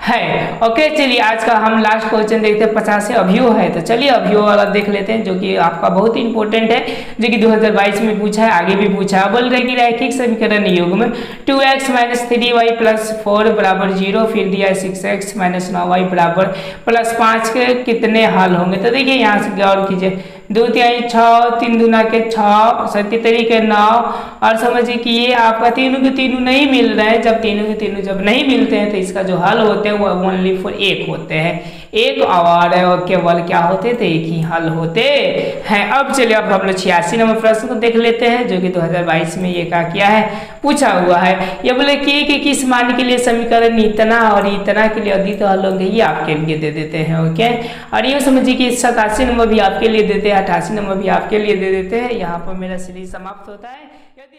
है, ओके। चलिए आज का हम लास्ट क्वेश्चन देखते हैं, 50 से अभियो है, तो चलिए अभियो वाला देख लेते हैं, जो कि आपका बहुत इंपॉर्टेंट है, जो कि 2022 में पूछा है, आगे भी पूछा है। बोल रहे कि रैखिक समीकरण युग्म 2x - 3y + 4 = 0, फिर दिया 6x - 9y = +5 के कितने हल होंगे। तो देखिए यहाँ से गौर कीजिए, 2 3 6, 3 दूना के 6, 7 के 9, और समझिए कि ये आपका तीनों के तीनों नहीं मिल रहे हैं। जब तीनों के तीनों जब नहीं मिलते हैं तो इसका जो हल होते हैं वो ओनली फॉर एक होते हैं, एक और केवल क्या होते थे, एक ही हल होते हैं। अब चलिए अब हम लोग 86 नंबर प्रश्न को देख लेते हैं, जो कि 2022 में ये क्या किया है पूछा हुआ है। ये बोले कि किस मान के लिए समीकरण इतना और इतना के लिए अधिक हल होंगे, ये आपके लिए दे देते हैं, ओके। और ये समझिए कि 87 नंबर भी आपके लिए देते हैं, 88 नंबर भी आपके लिए दे देते हैं। यहाँ पर मेरा सीरीज समाप्त होता है। यदि